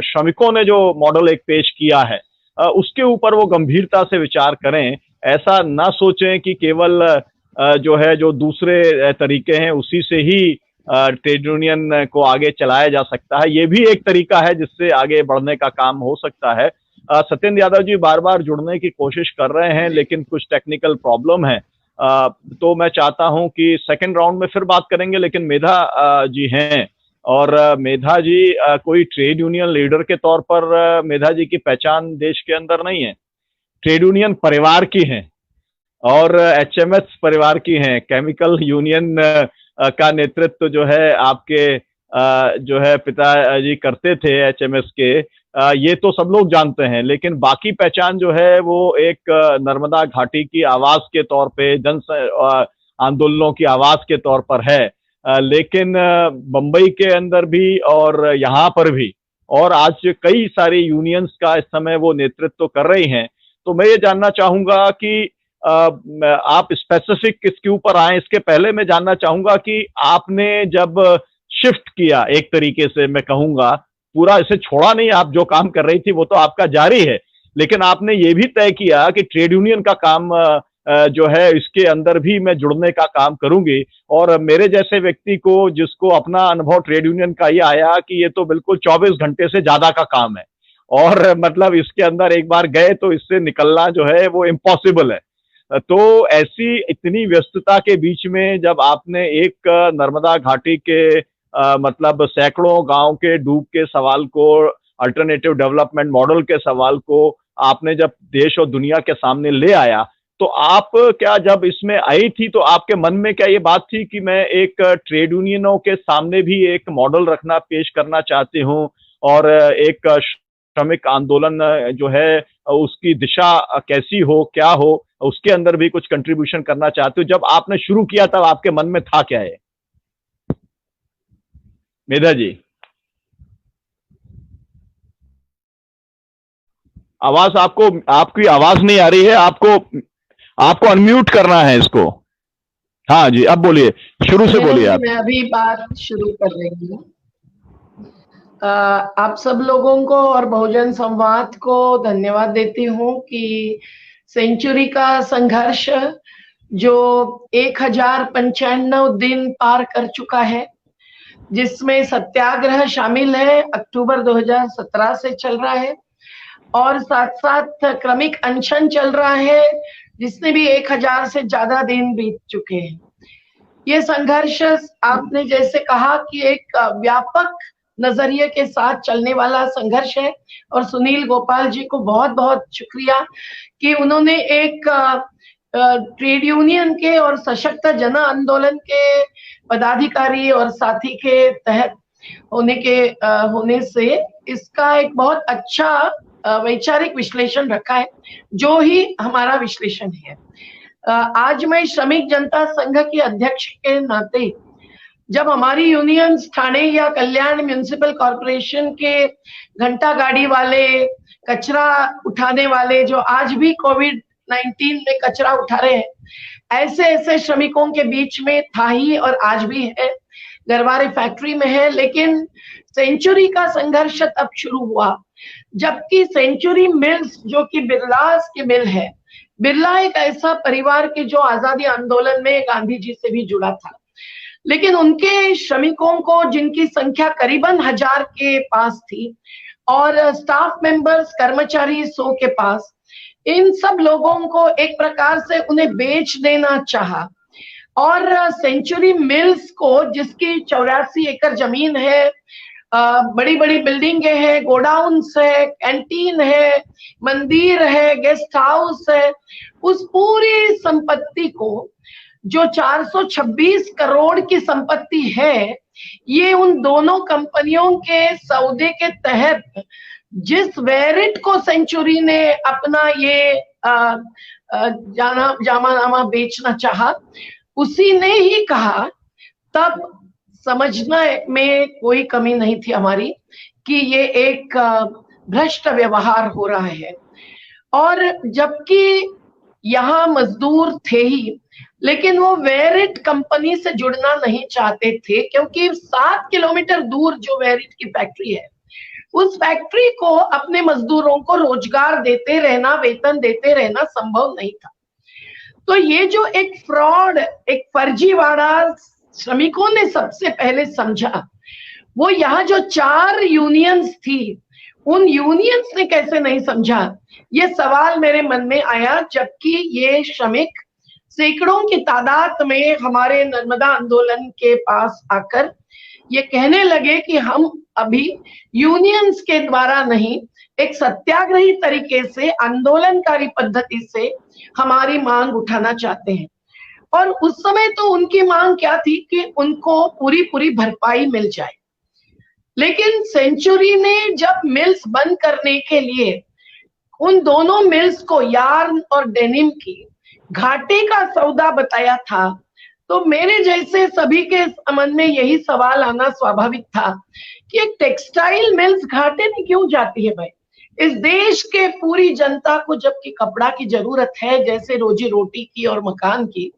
श्रमिकों ने जो मॉडल एक पेश किया है उसके ऊपर वो गंभीरता से विचार करें। ऐसा ना सोचें कि केवल जो है जो दूसरे तरीके हैं उसी से ही ट्रेड यूनियन को आगे चलाया जा सकता है। ये भी एक तरीका है जिससे आगे बढ़ने का काम हो सकता है। सत्येंद्र यादव जी बार बार जुड़ने की कोशिश कर रहे हैं, लेकिन कुछ टेक्निकल प्रॉब्लम है। तो मैं चाहता हूं कि सेकंड राउंड में फिर बात करेंगे, लेकिन मेधा जी हैं, और मेधा जी कोई ट्रेड यूनियन लीडर के तौर पर मेधा जी की पहचान देश के अंदर नहीं है, ट्रेड यूनियन परिवार की हैं, और एचएमएस परिवार की हैं। केमिकल यूनियन का नेतृत्व जो है आपके जो है पिताजी करते थे एचएमएस के, ये तो सब लोग जानते हैं। लेकिन बाकी पहचान जो है वो एक नर्मदा घाटी की आवाज के तौर पे, जन आंदोलनों की आवाज के तौर पर है। लेकिन बंबई के अंदर भी और यहाँ पर भी, और आज कई सारी यूनियंस का इस समय वो नेतृत्व कर रही हैं। तो मैं ये जानना चाहूंगा कि आप स्पेसिफिक किसके ऊपर आए। इसके पहले मैं जानना चाहूंगा कि आपने जब शिफ्ट किया, एक तरीके से मैं कहूंगा, पूरा इसे छोड़ा नहीं, आप जो काम कर रही थी वो तो आपका जारी है, लेकिन आपने ये भी तय किया कि ट्रेड यूनियन का काम जो है इसके अंदर भी मैं जुड़ने का काम करूंगी। और मेरे जैसे व्यक्ति को, जिसको अपना अनुभव ट्रेड यूनियन का ये आया कि ये तो बिल्कुल 24 घंटे से ज्यादा का काम है, और मतलब इसके अंदर एक बार गए तो इससे निकलना जो है वो इम्पॉसिबल है। तो ऐसी इतनी व्यस्तता के बीच में जब आपने एक नर्मदा घाटी के मतलब सैकड़ों गांव के डूब के सवाल को, अल्टरनेटिव डेवलपमेंट मॉडल के सवाल को आपने जब देश और दुनिया के सामने ले आया, तो आप क्या जब इसमें आई थी तो आपके मन में क्या ये बात थी कि मैं एक ट्रेड यूनियनों के सामने भी एक मॉडल रखना, पेश करना चाहती हूँ, और एक श्रमिक आंदोलन जो है उसकी दिशा कैसी हो, क्या हो, उसके अंदर भी कुछ कंट्रीब्यूशन करना चाहते हो? जब आपने शुरू किया तब आपके मन में था क्या है? मेधा जी, आवाज आपको, आपकी आवाज नहीं आ रही है, आपको अनम्यूट करना है इसको। हाँ जी, अब बोलिए, शुरू से बोलिए आप। मैं अभी बात शुरू कर रही हूँ। आप सब लोगों को और बहुजन संवाद को धन्यवाद देती हूँ कि सेंचुरी का संघर्ष जो 1095 दिन पार कर चुका है, जिसमें सत्याग्रह शामिल है, अक्टूबर 2017 से चल रहा है, और साथ साथ क्रमिक अनशन चल रहा है, जिसने भी 1000 से ज्यादा दिन बीत चुके हैं। ये संघर्ष आपने जैसे कहा कि एक व्यापक नजरिए के साथ चलने वाला संघर्ष है, और सुनील गोपाल जी को बहुत बहुत शुक्रिया कि उन्होंने एक ट्रेड यूनियन के और सशक्त जन आंदोलन के पदाधिकारी और साथी के तहत होने से इसका एक बहुत अच्छा वैचारिक विश्लेषण रखा है, जो ही हमारा विश्लेषण है। आज मैं श्रमिक जनता संघ की अध्यक्ष के नाते जब हमारी यूनियंस ठाणे या कल्याण म्युनिसिपल कॉर्पोरेशन के घंटा गाड़ी वाले, कचरा उठाने वाले, जो आज भी कोविड-19 में कचरा उठा रहे हैं, ऐसे ऐसे श्रमिकों के बीच में था ही और आज भी है। गरवारे फैक्ट्री में है, लेकिन सेंचुरी का संघर्ष तब शुरू हुआ जबकि सेंचुरी मिल्स, जो कि बिरलास की मिल है, बिरला एक ऐसा परिवार के जो आजादी आंदोलन में गांधी जी से भी जुड़ा था, लेकिन उनके श्रमिकों को, जिनकी संख्या करीबन 1000 के पास थी और स्टाफ मेंबर्स कर्मचारी 100 के पास, इन सब लोगों को एक प्रकार से उन्हें बेच देना चाहा। और सेंचुरी मिल्स को, जिसकी 84 एकड़ जमीन है, बड़ी बड़ी बिल्डिंगें हैं, गोडाउन्स है, कैंटीन है, मंदिर है, गेस्ट हाउस है, उस पूरी संपत्ति को, जो 426 करोड़ की संपत्ति है, ये उन दोनों कंपनियों के सौदे के तहत जिस वेरिट को सेंचुरी ने अपना ये जामानामा बेचना चाहा, उसी ने ही कहा। तब समझने में कोई कमी नहीं थी हमारी कि ये एक भ्रष्ट व्यवहार हो रहा है। और जबकि यहाँ मजदूर थे ही, लेकिन वो वेरिट कंपनी से जुड़ना नहीं चाहते थे, क्योंकि 7 किलोमीटर दूर जो वेरिट की फैक्ट्री है, उस फैक्ट्री को अपने मजदूरों को रोजगार देते रहना, वेतन देते रहना संभव नहीं था। तो ये जो एक फ्रॉड, एक फर्जीवाड़ा श्रमिकों ने सबसे पहले समझा, वो यहाँ जो 4 यूनियंस थी, उन यूनियंस ने कैसे नहीं समझा, ये सवाल मेरे मन में आया। जबकि ये श्रमिक सैकड़ों की तादाद में हमारे नर्मदा आंदोलन के पास आकर ये कहने लगे कि हम अभी यूनियंस के द्वारा नहीं, एक सत्याग्रही तरीके से, आंदोलनकारी पद्धति से हमारी मांग उठाना चाहते हैं। और उस समय तो उनकी मांग क्या थी कि उनको पूरी भरपाई मिल जाए। लेकिन सेंचुरी ने जब मिल्स बंद करने के लिए उन दोनों मिल्स को, यार्न और डेनिम की, घाटे का सौदा बताया था, तो मेरे जैसे सभी के मन में यही सवाल आना स्वाभाविक था कि एक टेक्सटाइल मिल्स घाटे में क्यों जाती है भाई? इस देश के पूरी जनता को जबकि कपड़ा की जरूरत है, जैसे रोजी रोटी की और मकान की,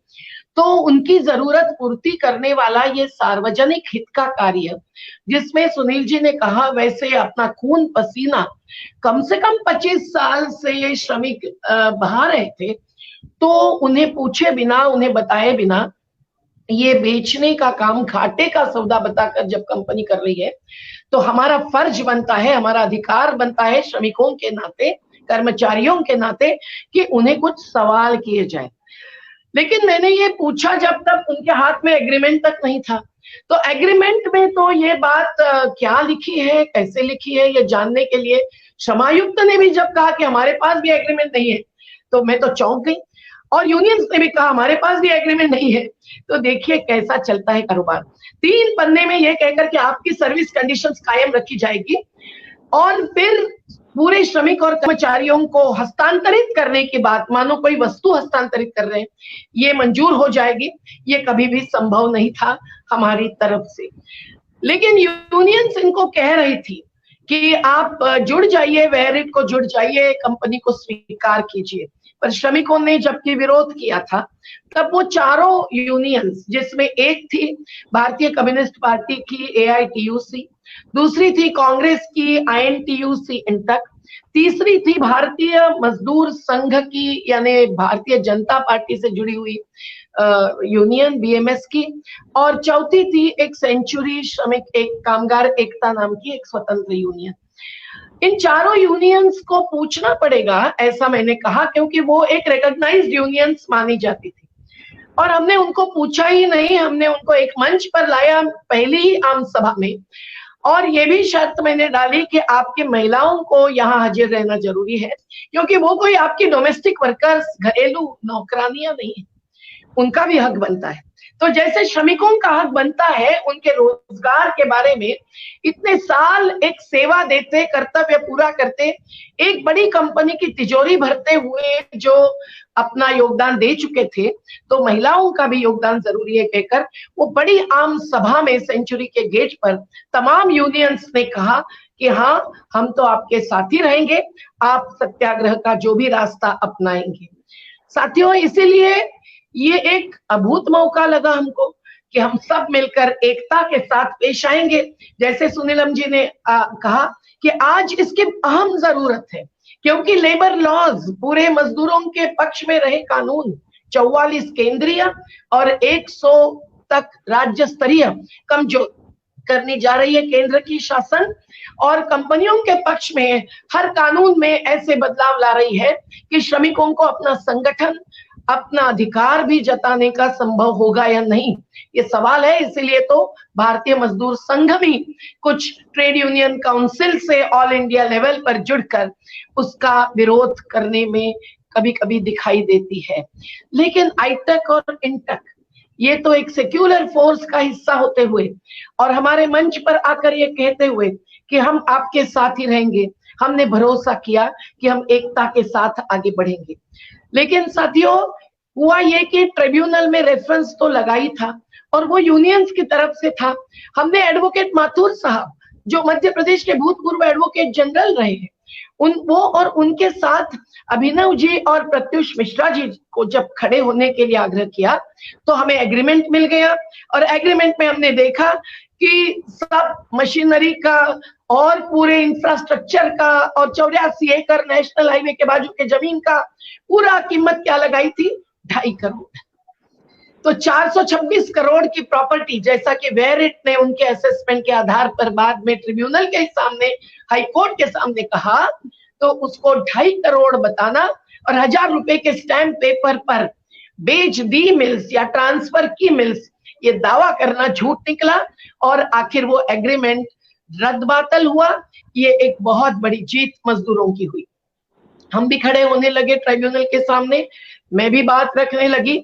तो उनकी जरूरत पूर्ति करने वाला ये सार्वजनिक हित का कार्य, जिसमें सुनील जी ने कहा वैसे अपना खून पसीना कम से कम 25 साल से ये श्रमिक बहा रहे थे, तो उन्हें पूछे बिना, उन्हें बताए बिना ये बेचने का काम, घाटे का सौदा बताकर जब कंपनी कर रही है, तो हमारा फर्ज बनता है, हमारा अधिकार बनता है श्रमिकों के नाते, कर्मचारियों के नाते, कि उन्हें कुछ सवाल किए जाए। लेकिन मैंने ये पूछा जब तक उनके हाथ में एग्रीमेंट तक नहीं था। तो एग्रीमेंट में तो ये बात क्या लिखी है, कैसे लिखी है, ये जानने के लिए श्रमायुक्त ने भी जब कहा कि हमारे पास भी एग्रीमेंट नहीं है, तो मैं तो चौंक गई। और यूनियंस ने भी कहा हमारे पास भी एग्रीमेंट नहीं है। तो देखिए कैसा चलता है कारोबार। 3 पन्ने में यह कहकर कि आपकी सर्विस कंडीशंस कायम रखी जाएगी, और फिर पूरे श्रमिक और कर्मचारियों को हस्तांतरित करने की बात, मानो कोई वस्तु हस्तांतरित कर रहे हैं, ये मंजूर हो जाएगी। ये कभी भी संभव नहीं था हमारी तरफ से। लेकिन यूनियंस इनको कह रही थी कि आप जुड़ जाइए, वेरिट को जुड़ जाइए, कंपनी को स्वीकार कीजिए। पर श्रमिकों ने जबकि विरोध किया था, तब वो चारों यूनियंस, जिसमें एक थी भारतीय कम्युनिस्ट पार्टी की AITUC, दूसरी थी कांग्रेस की INTUC इंटक, तीसरी थी भारतीय मजदूर संघ की यानी भारतीय जनता पार्टी से जुड़ी हुई यूनियन BMS की, और चौथी थी एक सेंचुरी श्रमिक एक कामगार एकता नाम की एक स्वतंत्र यूनियन। इन चारों यूनियंस को पूछना पड़ेगा, ऐसा मैंने कहा, क्योंकि वो एक रिकॉग्नाइज्ड यूनियंस मानी जाती थी। और हमने उनको पूछा ही नहीं, हमने उनको एक मंच पर लाया पहली ही आम सभा में, और ये भी शर्त मैंने डाली कि आपकी महिलाओं को यहाँ हाजिर रहना जरूरी है, क्योंकि वो कोई आपकी डोमेस्टिक वर्कर्स, घरेलू नौकरानियां नहीं है, उनका भी हक बनता है। तो जैसे श्रमिकों का हक बनता है उनके रोजगार के बारे में, इतने साल एक सेवा देते, कर्तव्य पूरा करते, एक बड़ी कंपनी की तिजोरी भरते हुए जो अपना योगदान दे चुके थे, तो महिलाओं का भी योगदान जरूरी है कहकर वो बड़ी आम सभा में सेंचुरी के गेट पर तमाम यूनियंस ने कहा कि हाँ, हम तो आपके साथ ही रहेंगे, आप सत्याग्रह का जो भी रास्ता अपनाएंगे। साथियों, इसीलिए ये एक अभूत मौका लगा हमको कि हम सब मिलकर एकता के साथ पेश आएंगे। जैसे सुनीलम जी ने कहा कि आज इसकी अहम जरूरत है, क्योंकि लेबर लॉज, पूरे मजदूरों के पक्ष में रहे कानून, 44 केंद्रीय और 100 तक राज्य स्तरीय कमजोर करनी जा रही है केंद्र की शासन, और कंपनियों के पक्ष में हर कानून में ऐसे बदलाव ला रही है कि श्रमिकों को अपना संगठन, अपना अधिकार भी जताने का संभव होगा या नहीं, ये सवाल है। इसीलिए तो भारतीय मजदूर संघ भी कुछ ट्रेड यूनियन काउंसिल से ऑल इंडिया लेवल पर जुड़कर उसका विरोध करने में कभी कभी दिखाई देती है। लेकिन आईटेक और इंटेक ये तो एक सेक्युलर फोर्स का हिस्सा होते हुए और हमारे मंच पर आकर ये कहते हुए कि हम आपके साथ ही रहेंगे, हमने भरोसा किया कि हम एकता के साथ आगे बढ़ेंगे। लेकिन साथियों, हुआ ये कि ट्रिब्यूनल में रेफरेंस तो लगा ही था और वो यूनियंस की तरफ से था। हमने एडवोकेट माथुर साहब, जो मध्य प्रदेश के भूतपूर्व एडवोकेट जनरल रहे हैं, वो और उनके साथ अभिनव जी और प्रत्युष मिश्रा जी को जब खड़े होने के लिए आग्रह किया तो हमें एग्रीमेंट मिल गया। और एग्रीमेंट में हमने देखा कि सब मशीनरी का और पूरे इंफ्रास्ट्रक्चर का और 84 एकड़ नेशनल हाईवे के बाजू के जमीन का पूरा कीमत क्या लगाई थी, 2.5 करोड़। तो 426 करोड़ की प्रॉपर्टी, जैसा कि वेरिट ने उनके असेसमेंट के आधार पर बाद में ट्रिब्यूनल के सामने, हाई कोर्ट के सामने कहा, तो उसको 2.5 करोड़ बताना और 1000 रुपए के स्टैंप पेपर पर बेच दी मिल्स या ट्रांसफर की मिल्स, ये दावा करना झूठ निकला और आखिर वो एग्रीमेंट रद्द बातल हुआ। ये एक बहुत बड़ी जीत मजदूरों की हुई। हम भी खड़े होने लगे ट्रिब्यूनल के सामने, मैं भी बात रखने लगी।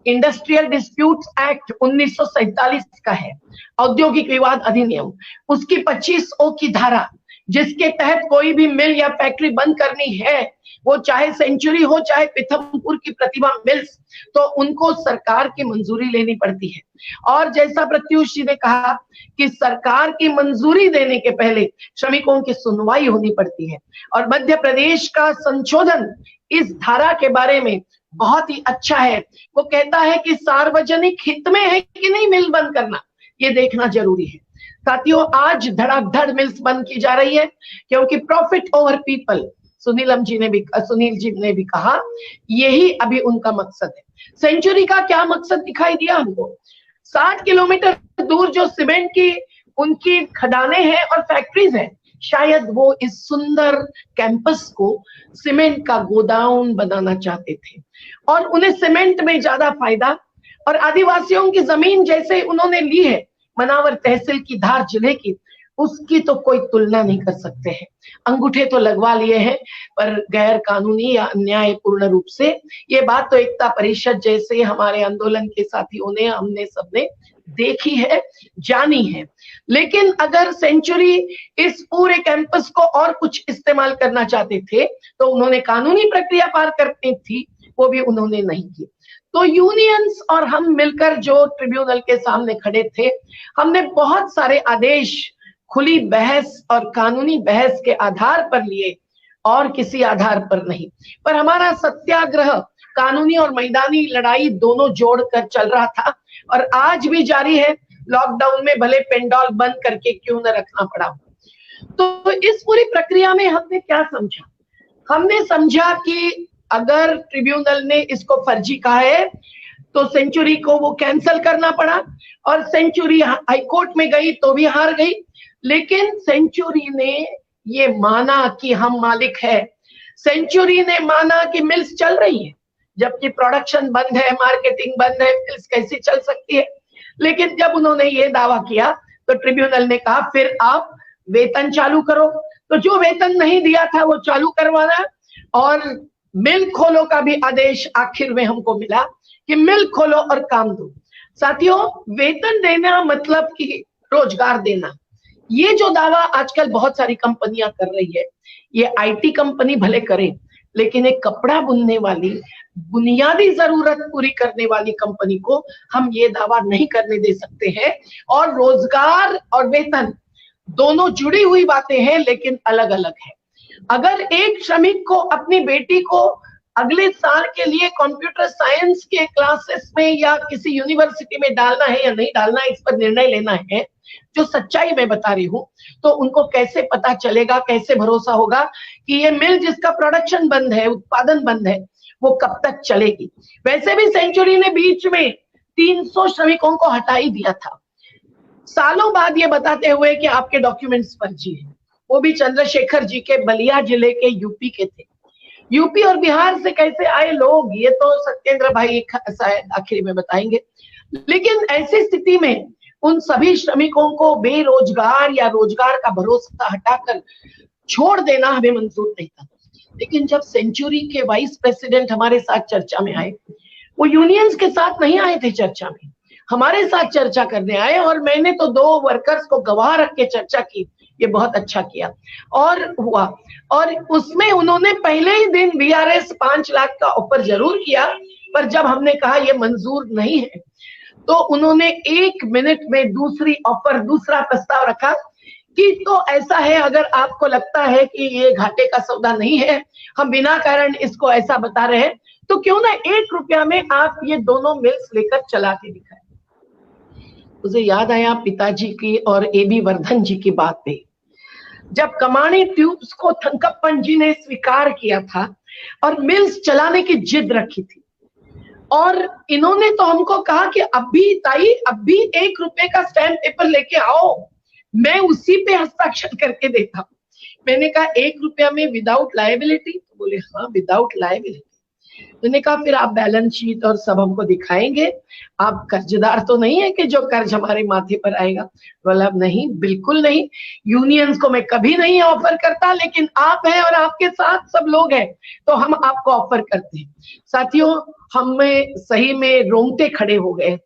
इंडस्ट्रियल डिस्प्यूट्स एक्ट 1947 का है, औद्योगिक विवाद अधिनियम, उसकी 25O की धारा, जिसके तहत कोई भी मिल या फैक्ट्री बंद करनी है, वो चाहे सेंचुरी हो चाहे पीथमपुर की प्रतिभा मिल्स, तो उनको सरकार की मंजूरी लेनी पड़ती है। और जैसा प्रत्युष जी ने कहा कि सरकार की मंजूरी देने के पहले श्रमिकों की सुनवाई होनी पड़ती है। और मध्य प्रदेश का संशोधन इस धारा के बारे में बहुत ही अच्छा है। वो कहता है कि सार्वजनिक हित में है कि नहीं मिल बंद करना, ये देखना जरूरी है। साथियों, आज धड़ाधड़ मिल्स बंद की जा रही है क्योंकि profit over people, Sunil ji ने भी कहा, यही अभी उनका मकसद है। सेंचुरी का क्या मकसद दिखाई दिया हमको? 60 किलोमीटर दूर जो सीमेंट की उनकी खदानें हैं और फैक्ट्रीज हैं, शायद वो इस सुंदर कैंपस को सीमेंट का गोदाम बनाना चाहते थे और उन्हें सीमेंट में ज्यादा फायदा। और आदिवासियों की जमीन जैसे उन्होंने ली है मनावर तहसील की धार जिले की, उसकी तो कोई तुलना नहीं कर सकते हैं। अंगूठे तो लगवा लिए हैं पर गैर कानूनी या अन्यायपूर्ण रूप से। ये बात तो एकता परिषद जैसे हमारे आंदोलन के साथियों ने, हमने सबने देखी है, जानी है। लेकिन अगर सेंचुरी इस पूरे कैंपस को और कुछ इस्तेमाल करना चाहते थे तो उन्होंने कानूनी प्रक्रिया पार करनी थी, वो भी उन्होंने नहीं की। तो यूनियंस और हम मिलकर जो ट्रिब्यूनल के सामने खड़े थे, हमने बहुत सारे आदेश खुली बहस और कानूनी बहस के आधार पर लिए और किसी आधार पर नहीं। पर हमारा सत्याग्रह कानूनी और मैदानी लड़ाई दोनों जोड़कर चल रहा था और आज भी जारी है। लॉकडाउन में भले पेंडॉल बंद करके क्यों न रखना पड़ा। तो इस पूरी प्रक्रिया में हमने क्या समझा? हमने समझा कि अगर ट्रिब्यूनल ने इसको फर्जी कहा है तो सेंचुरी को वो कैंसिल करना पड़ा और सेंचुरी हाईकोर्ट में गई तो भी हार गई। लेकिन सेंचुरी ने ये माना कि हम मालिक है, सेंचुरी ने माना कि मिल्स चल रही है, जबकि प्रोडक्शन बंद है, मार्केटिंग बंद है, मिल्स कैसे चल सकती है। लेकिन जब उन्होंने ये दावा किया तो ट्रिब्यूनल ने कहा फिर आप वेतन चालू करो। तो जो वेतन नहीं दिया था वो चालू करवाना और मिल खोलो का भी आदेश आखिर में हमको मिला कि मिल खोलो और काम दो। साथियों, वेतन देना मतलब कि रोजगार देना, ये जो दावा आजकल बहुत सारी कंपनियां कर रही है, ये आईटी कंपनी भले करे, लेकिन एक कपड़ा बुनने वाली, बुनियादी जरूरत पूरी करने वाली कंपनी को हम ये दावा नहीं करने दे सकते हैं। और रोजगार और वेतन दोनों जुड़ी हुई बातें हैं लेकिन अलग अलग है। अगर एक श्रमिक को अपनी बेटी को अगले साल के लिए कंप्यूटर साइंस के क्लासेस में या किसी यूनिवर्सिटी में डालना है या नहीं डालना है, इस पर निर्णय लेना है, जो सच्चाई मैं बता रही हूँ, तो उनको कैसे पता चलेगा, कैसे भरोसा होगा कि ये मिल जिसका प्रोडक्शन बंद है, उत्पादन बंद है, वो कब तक चलेगी। वैसे भी सेंचुरी ने बीच में 300 श्रमिकों को हटा ही दिया था, सालों बाद ये बताते हुए कि आपके डॉक्यूमेंट्स फर्जी हैं। वो भी चंद्रशेखर जी के बलिया जिले के यूपी के थे। यूपी और बिहार से कैसे आए लोग, ये तो सत्येंद्र भाई शायद आखिरी में बताएंगे। लेकिन ऐसी स्थिति में उन सभी श्रमिकों को बेरोजगार या रोजगार का भरोसा हटाकर छोड़ देना हमें मंजूर नहीं था। लेकिन जब सेंचुरी के वाइस प्रेसिडेंट हमारे साथ चर्चा में आए, वो यूनियंस के साथ नहीं आए थे चर्चा में, हमारे साथ चर्चा करने आए, और मैंने तो 2 वर्कर्स को गवाह रख के चर्चा की। ये बहुत अच्छा किया और हुआ, और उसमें उन्होंने पहले ही दिन वीआरएस 5 लाख का ऑफर जरूर किया, पर जब हमने कहा ये मंजूर नहीं है तो उन्होंने 1 मिनट में दूसरा प्रस्ताव रखा कि तो ऐसा है, अगर आपको लगता है कि ये घाटे का सौदा नहीं है, हम बिना कारण इसको ऐसा बता रहे हैं, तो क्यों ना 1 रुपया में आप ये दोनों मिल्स लेकर चला के दिखाएं। मुझे याद आया पिताजी की और एबी वर्धन जी की बात पे, जब कमाणी ट्यूब्स को थंकप्पन जी ने स्वीकार किया था और मिल्स चलाने की जिद रखी थी, और इन्होंने तो हमको कहा कि अभी ताई, अभी 1 रुपए का स्टैम्प पेपर लेके आओ, मैं उसी पे हस्ताक्षर करके देता हूँ। मैंने कहा 1 रुपया में विदाउट लायबिलिटी? तो बोले हाँ विदाउट लायबिलिटी। मैंने कहा फिर आप बैलेंस शीट और सब हमको दिखाएंगे, आप कर्जदार तो नहीं है कि जो कर्ज हमारे माथे पर आएगा? बोला नहीं, बिल्कुल नहीं, यूनियंस को मैं कभी नहीं ऑफर करता, लेकिन आप हैं और आपके साथ सब लोग हैं तो हम आपको ऑफर करते हैं। साथियों, हमें सही में रोंगटे खड़े हो गए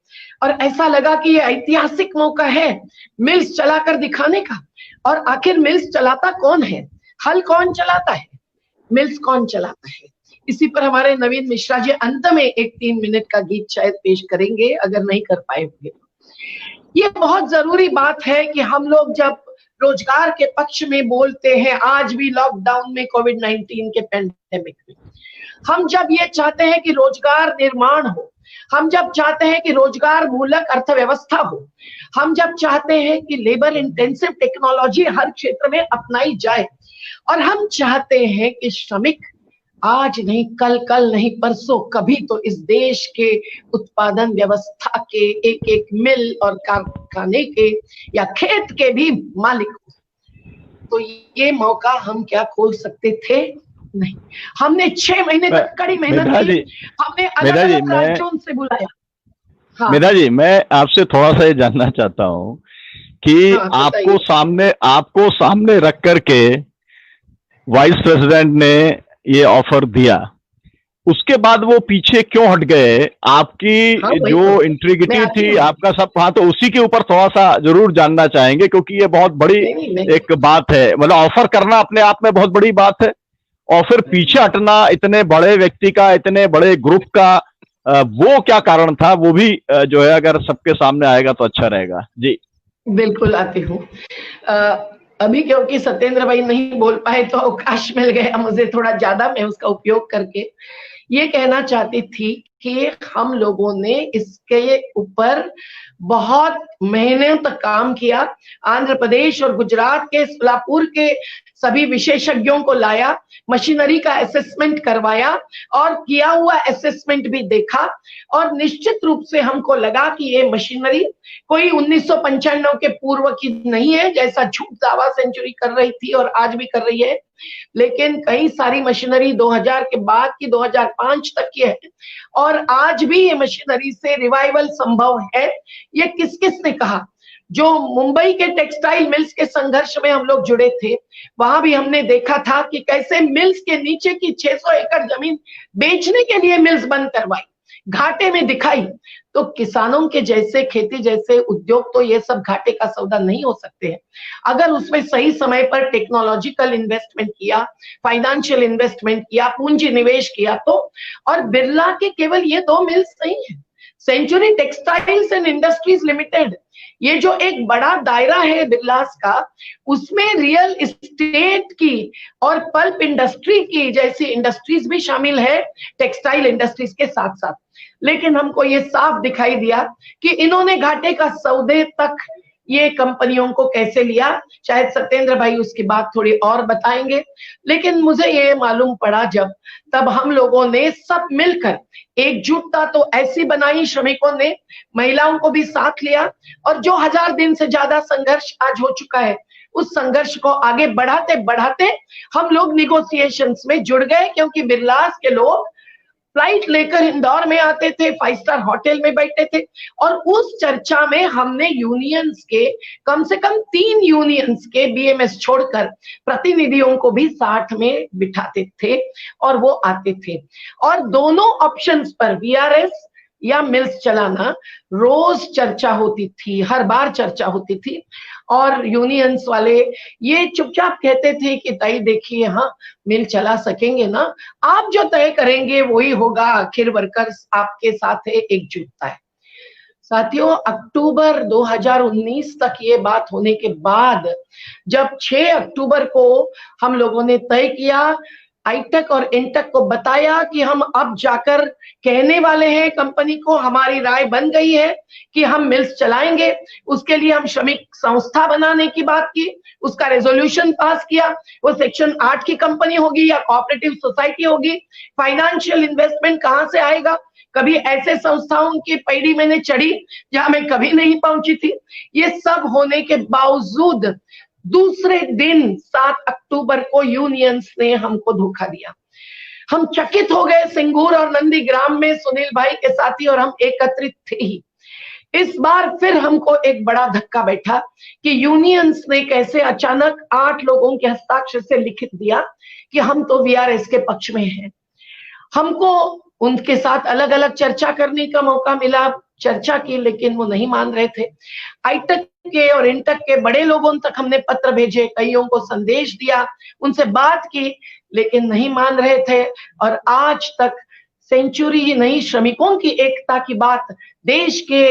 और ऐसा लगा कि ये ऐतिहासिक मौका है मिल्स चलाकर दिखाने का। और आखिर मिल्स चलाता कौन है, हल कौन चलाता है, मिल्स कौन चलाता है? इसी पर हमारे नवीन मिश्रा जी अंत में एक 3 मिनट का गीत शायद पेश करेंगे, अगर नहीं कर पाए होंगे। ये बहुत जरूरी बात है कि हम लोग जब रोजगार के पक्ष में बोलते हैं, आज भी लॉकडाउन में, कोविड-19 के पैंडेमिक में, हम जब ये चाहते हैं कि रोजगार निर्माण हो, हम जब चाहते हैं कि रोजगार मूलक अर्थव्यवस्था हो, हम जब चाहते हैं कि लेबर इंटेंसिव टेक्नोलॉजी हर क्षेत्र में अपनाई जाए, और हम चाहते हैं कि श्रमिक आज नहीं कल, कल नहीं परसों, कभी तो इस देश के उत्पादन व्यवस्था के एक एक मिल और कारखाने के या खेत के भी मालिक हो, तो ये मौका हम क्या खोल सकते थे? नहीं। हमने 6 महीने तक कड़ी मेहनत की, हमने अलग-अलग राज्यों से बुलाया। हाँ। मेधा जी, मैं आपसे थोड़ा सा ये जानना चाहता हूँ कि आपको सामने रख करके वाइस प्रेसिडेंट ने ये ऑफर दिया, उसके बाद वो पीछे क्यों हट गए? आपकी जो इंटीग्रिटी थी, आपका सब, हाँ, तो उसी के ऊपर थोड़ा सा जरूर जानना चाहेंगे, क्योंकि ये बहुत बड़ी एक बात है। मतलब ऑफर करना अपने आप में बहुत बड़ी बात है, और फिर पीछे हटना इतने बड़े व्यक्ति का, इतने बड़े ग्रुप का, वो क्या कारण था? वो भी जो है अगर सबके सामने आएगा तो अच्छा रहेगा। जी बिल्कुल आती हूँ। अभी क्योंकि सत्येंद्र भाई नहीं बोल पाए तो अवकाश मिल गया मुझे थोड़ा ज्यादा, मैं उसका उपयोग करके ये कहना चाहती थी कि हम लोगों ने इसके ऊपर बहुत मेहनत काम किया। आंध्र प्रदेश और गुजरात के सोलापुर के सभी विशेषज्ञों को लाया, मशीनरी का असेसमेंट करवाया और किया हुआ असेसमेंट भी देखा, और निश्चित रूप से हमको लगा कि ये मशीनरी कोई 1995 के पूर्व की नहीं है, जैसा झूठ दावा सेंचुरी कर रही थी और आज भी कर रही है, लेकिन कई सारी मशीनरी 2000 के बाद की 2005 तक की है, और आज भी ये मशीनरी से रिवाइवल संभव है। ये किस किस ने कहा? जो मुंबई के टेक्सटाइल मिल्स के संघर्ष में हम लोग जुड़े थे, वहां भी हमने देखा था कि कैसे मिल्स के नीचे की 600 एकड़ जमीन बेचने के लिए मिल्स बंद करवाई, घाटे में दिखाई। तो किसानों के जैसे, खेती जैसे उद्योग तो ये सब घाटे का सौदा नहीं हो सकते हैं। अगर उसमें सही समय पर टेक्नोलॉजिकल इन्वेस्टमेंट किया, फाइनेंशियल इन्वेस्टमेंट किया, पूंजी निवेश किया तो। और बिरला के केवल ये 2 मिल्स नहीं है, century textiles and industries limited, ये जो एक बड़ा दायरा है बिरलास का, उसमें रियल एस्टेट की और पल्प इंडस्ट्री की जैसी इंडस्ट्रीज भी शामिल है, टेक्सटाइल इंडस्ट्रीज के साथ साथ। लेकिन हमको ये साफ दिखाई दिया कि इन्होंने घाटे का सौदे तक ये कंपनियों को कैसे लिया, शायद सत्येंद्र भाई उसकी बात थोड़ी और बताएंगे। लेकिन मुझे ये मालूम पड़ा जब तब हम लोगों ने सब मिलकर एकजुटता तो ऐसी बनाई, श्रमिकों ने महिलाओं को भी साथ लिया, और जो 1000 दिन से ज्यादा संघर्ष आज हो चुका है उस संघर्ष को आगे बढ़ाते बढ़ाते हम लोग निगोशिएशंस में जुड़ गए, क्योंकि बिरलास के लोग फ्लाइट लेकर इंदौर में आते थे, 5 स्टार होटल में बैठते थे, और उस चर्चा में हमने यूनियंस के कम से कम 3 यूनियंस के बीएमएस छोड़कर प्रतिनिधियों को भी साथ में बिठाते थे और वो आते थे, और दोनों ऑप्शंस पर वीआरएस या मिल्स चलाना रोज चर्चा होती थी, हर बार चर्चा होती थी। और यूनियंस वाले ये चुपचाप कहते थे कि ताई देखिए, हाँ मिल चला सकेंगे ना, आप जो तय करेंगे वही होगा, आखिर वर्कर्स आपके साथ है, एकजुटता है। साथियों, अक्टूबर 2019 तक ये बात होने के बाद जब 6 अक्टूबर को हम लोगों ने तय किया, आईटेक और इंटेक को बताया कि हम अब जाकर कहने वाले हैं कंपनी को, हमारी राय बन गई है कि हम मिल्स चलाएंगे, उसके लिए हम श्रमिक संस्था बनाने की बात की, उसका रेजोल्यूशन पास किया। वो सेक्शन 8 की कंपनी होगी या कोऑपरेटिव सोसाइटी होगी, फाइनेंशियल इन्वेस्टमेंट कहां से आएगा, कभी ऐसे संस्थाओं की पैड़ी मैंने चढ़ी जहां मैं कभी नहीं पहुंची थी। ये सब होने के बावजूद दूसरे दिन 7 अक्टूबर को यूनियंस ने हमको धोखा दिया। हम चकित हो गए, सिंगूर और नंदीग्राम में सुनील भाई के साथी और हम एकत्रित थे ही। इस बार फिर हमको एक बड़ा धक्का बैठा कि यूनियंस ने कैसे अचानक 8 लोगों के हस्ताक्षर से लिखित दिया कि हम तो वीआरएस के पक्ष में हैं। हमको उनके साथ अलग अलग चर्चा करने का मौका मिला, चर्चा की, लेकिन वो नहीं मान रहे थे। आईटेक के और इंटेक के बड़े लोगों तक हमने पत्र भेजे, कईयों को संदेश दिया, उनसे बात की, लेकिन नहीं मान रहे थे। और आज तक सेंचुरी ही नहीं, श्रमिकों की एकता की बात देश के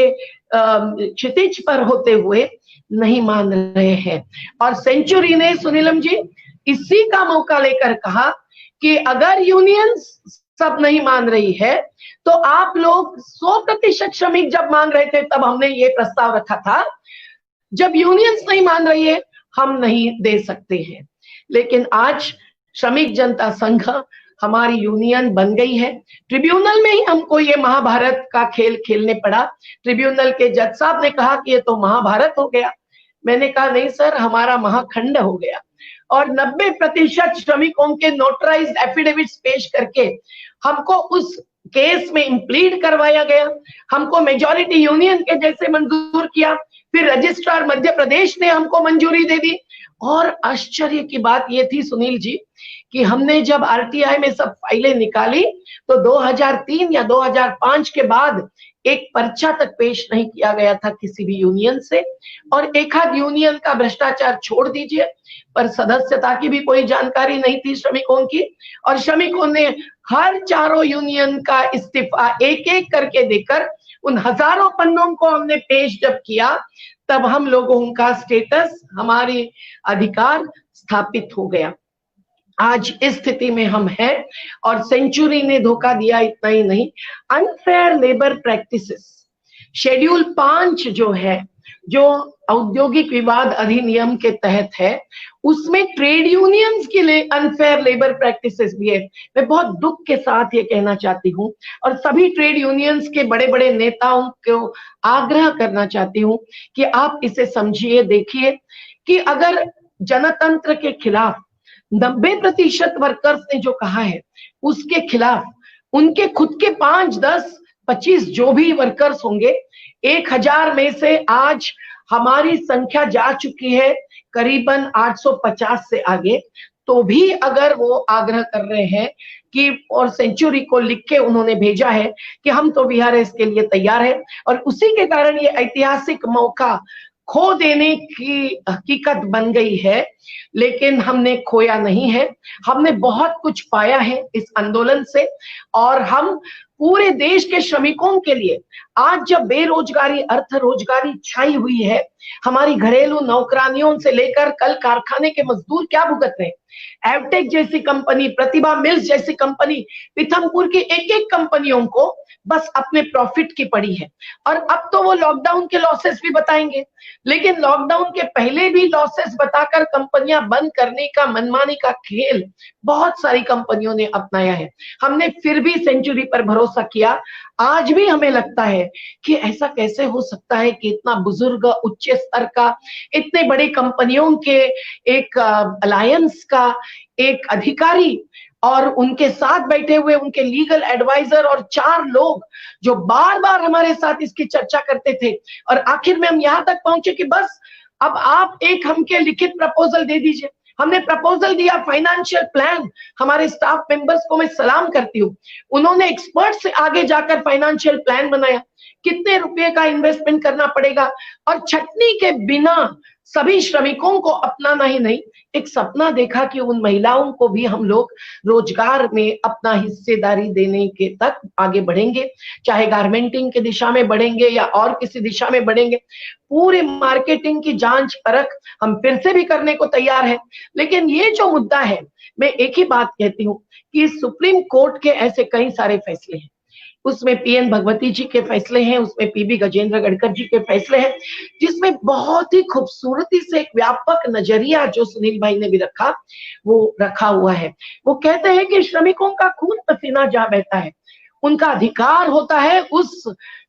क्षितिज पर होते हुए नहीं मान रहे हैं। और सेंचुरी ने, सुनीलम जी, इसी का मौका लेकर कहा कि अगर यूनियंस सब नहीं मान रही है तो आप लोग 100% श्रमिक जब मांग रहे थे तब हमने ये प्रस्ताव रखा था, जब यूनियंस नहीं मान रही है हम नहीं दे सकते हैं। लेकिन आज श्रमिक जनता संघ हमारी यूनियन बन गई है। ट्रिब्यूनल में ही हमको ये महाभारत का खेल खेलने पड़ा। ट्रिब्यूनल के जज साहब ने कहा कि ये तो महाभारत हो गया। मैंने कहा नहीं सर, हमारा महाखंड हो गया। और 90% श्रमिकों के नोटराइज्ड एफिडेविट्स पेश करके हमको उस केस में इंप्लीड करवाया गया। हमको मेजॉरिटी यूनियन के जैसे मंजूर किया, फिर रजिस्ट्रार मध्य प्रदेश ने हमको मंजूरी दे दी। और आश्चर्य की बात ये थी सुनील जी कि हमने जब आरटीआई में सब फाइलें निकाली तो 2003 या 2005 के बाद एक पर्चा तक पेश नहीं किया गया था किसी भी यूनियन से। और एक आध यूनियन का भ्रष्टाचार छोड़ दीजिए, पर सदस्यता की भी कोई जानकारी नहीं थी श्रमिकों की। और श्रमिकों ने हर 4 यूनियन का इस्तीफा एक एक करके देकर उन हजारों पन्नों को हमने पेश जब किया, तब हम लोगों का स्टेटस, हमारे अधिकार स्थापित हो गया। आज इस स्थिति में हम हैं। और सेंचुरी ने धोखा दिया, इतना ही नहीं, अनफेयर लेबर प्रैक्टिसेस शेड्यूल 5 जो है, जो औद्योगिक विवाद अधिनियम के तहत है, उसमें ट्रेड यूनियंस के लिए अनफेयर लेबर प्रैक्टिसेस भी है। मैं बहुत दुख के साथ ये कहना चाहती हूँ और सभी ट्रेड यूनियंस के बड़े बड़े नेताओं को आग्रह करना चाहती हूँ कि आप इसे समझिए, देखिए कि अगर जनतंत्र के खिलाफ 90% वर्कर्स ने जो कहा है उसके खिलाफ उनके खुद के 5, 10, 25 जो भी वर्कर्स होंगे, 1000 में से आज हमारी संख्या जा चुकी है करीबन 850 से आगे, तो भी अगर वो आग्रह कर रहे हैं कि, और सेंचुरी को लिख के उन्होंने भेजा है कि हम तो वीआरएस के लिए तैयार है। और उसी के कारण ये ऐतिहासिक मौका खो देने की हकीकत बन गई है लेकिन हमने खोया नहीं है, हमने बहुत कुछ पाया है इस आंदोलन से। और हम पूरे देश के श्रमिकों के लिए आज जब बेरोजगारी, अर्थ रोजगारी छाई हुई है, हमारी घरेलू नौकरानियों से लेकर कल कारखाने के मजदूर क्या भुगत रहे हैं। एवटेक जैसी कंपनी, प्रतिभा मिल्स जैसी कंपनी, पीथमपुर की एक एक कंपनियों को बस अपने प्रॉफिट की पड़ी है। और अब तो वो लॉकडाउन के लॉसेस भी बताएंगे, लेकिन लॉकडाउन के पहले भी लॉसेस बताकर कंपनियां बंद करने का मनमानी का खेल बहुत सारी कंपनियों ने अपनाया है। हमने फिर भी सेंचुरी पर भरोसा किया। आज भी हमें लगता है कि ऐसा कैसे हो सकता है कि इतना बुजुर्ग, उच्च स्तर का, इतने बड़ी कंपनियों के एक अलायंस का एक अधिकारी और उनके साथ बैठे हुए उनके लीगल एडवाइजर और 4 लोग जो बार बार हमारे साथ इसकी चर्चा करते थे, और आखिर में हम यहां तक पहुंचे कि बस अब आप एक हमके लिखित प्रपोजल दे दीजिए। हमने प्रपोजल दिया, फाइनेंशियल प्लान। हमारे स्टाफ मेंबर्स को मैं सलाम करती हूँ, उन्होंने एक्सपर्ट से आगे जाकर फाइनेंशियल प्लान बनाया, कितने रुपए का इन्वेस्टमेंट करना पड़ेगा। और छटनी के बिना सभी श्रमिकों को अपनाना ही नहीं, एक सपना देखा कि उन महिलाओं को भी हम लोग रोजगार में अपना हिस्सेदारी देने के तक आगे बढ़ेंगे, चाहे गारमेंटिंग की दिशा में बढ़ेंगे या और किसी दिशा में बढ़ेंगे। पूरे मार्केटिंग की जांच परख हम फिर से भी करने को तैयार है। लेकिन ये जो मुद्दा है, मैं एक ही बात कहती हूँ कि सुप्रीम कोर्ट के ऐसे कई सारे फैसले हैं, उसमें पीएन भगवती जी के फैसले हैं, उसमें पीबी गजेंद्र गडकर जी के फैसले हैं, जिसमें बहुत ही खूबसूरती से एक व्यापक नजरिया जो सुनील भाई ने भी रखा, वो रखा हुआ है। वो कहते हैं कि श्रमिकों का खून पसीना जहां बहता है, उनका अधिकार होता है उस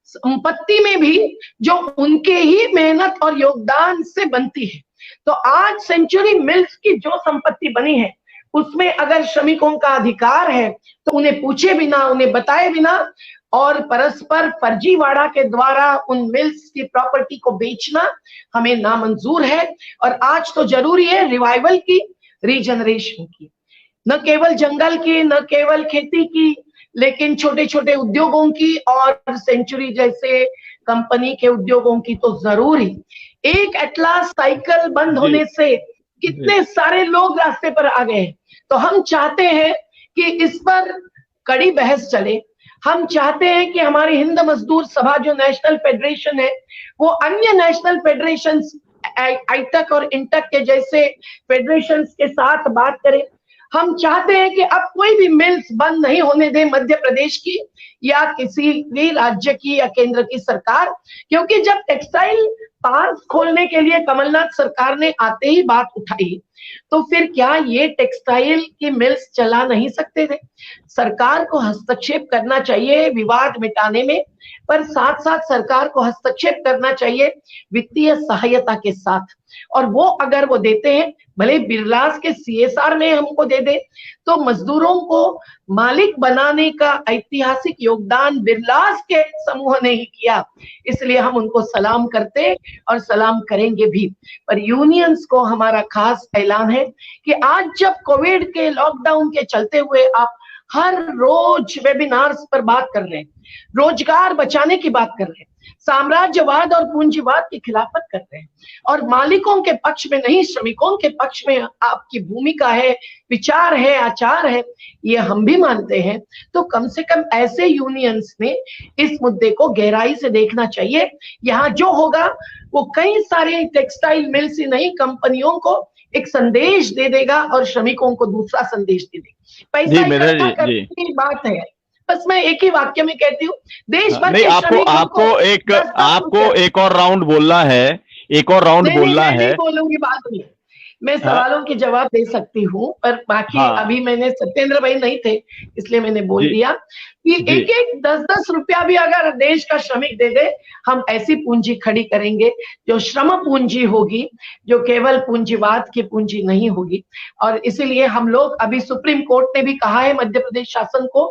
संपत्ति में भी जो उनके ही मेहनत और योगदान से बनती है। तो आज सेंचुरी मिल्स की जो संपत्ति बनी है, उसमें अगर श्रमिकों का अधिकार है तो उन्हें पूछे बिना, उन्हें बताए बिना और परस्पर फर्जीवाड़ा के द्वारा उन मिल्स की प्रॉपर्टी को बेचना हमें नामंजूर है। और आज तो जरूरी है रिवाइवल की, रीजनरेशन की, न केवल जंगल की, न केवल खेती की, लेकिन छोटे छोटे उद्योगों की और सेंचुरी जैसे कंपनी के उद्योगों की तो जरूरी। एक एटलास साइकिल बंद होने से कितने सारे लोग रास्ते पर आ गए हैं। तो हम चाहते हैं कि इस पर कड़ी बहस चले। हम चाहते हैं कि हमारी हिंद मजदूर सभा जो नेशनल फेडरेशन है, वो अन्य नेशनल फेडरेशन, आईटक और इंटक के जैसे फेडरेशन के साथ बात करे। हम चाहते हैं कि अब कोई भी मिल्स बंद नहीं होने दे मध्य प्रदेश की या किसी भी राज्य की या केंद्र की सरकार, क्योंकि जब टेक्सटाइल पार्क खोलने के लिए कमलनाथ सरकार ने आते ही बात उठाई, तो फिर क्या ये टेक्सटाइल की मिल्स चला नहीं सकते थे? सरकार को हस्तक्षेप करना चाहिए विवाद मिटाने में, पर साथ साथ सरकार को हस्तक्षेप करना चाहिए वित्तीय सहायता के साथ। और वो अगर वो देते हैं, भले बिरलास के सीएसआर में हमको दे दे, तो मजदूरों को मालिक बनाने का ऐतिहासिक योगदान बिरलास के समूह ने ही किया, इसलिए हम उनको सलाम करते और सलाम करेंगे भी। पर यूनियंस को हमारा खास ऐलान है कि आज जब कोविड के लॉकडाउन के चलते हुए आप हर रोज वेबिनार्स पर बात कर रहे हैं, रोजगार बचाने की बात कर रहे हैं, साम्राज्यवाद और पूंजीवाद की खिलाफत कर रहे हैं, और मालिकों के पक्ष में नहीं श्रमिकों के पक्ष में आपकी भूमिका है, विचार है, आचार है, ये हम भी मानते हैं। तो कम से कम ऐसे यूनियंस ने इस मुद्दे को गहराई से देखना चाहिए। यहाँ जो होगा वो कई सारे टेक्सटाइल मिल्स ही नहीं, कंपनियों को एक संदेश दे देगा और श्रमिकों को दूसरा संदेश दे देगा। पैसा इकट्ठा करने की बात है, बस मैं एक ही वाक्य में कहती हूँ, देश भर के आपको एक और राउंड बोलना है, एक और राउंड बोलना है। नहीं बोलूंगी, बात नहीं, मैं सवालों के जवाब दे सकती हूँ, पर बाकी अभी मैंने, सत्येंद्र भाई नहीं थे इसलिए मैंने बोल दिया कि एक एक 10-10 रुपया भी अगर देश का श्रमिक दे दे, हम ऐसी पूंजी खड़ी करेंगे जो श्रम पूंजी होगी, जो केवल पूंजीवाद की पूंजी नहीं होगी। और इसीलिए हम लोग, अभी सुप्रीम कोर्ट ने भी कहा है मध्य प्रदेश शासन को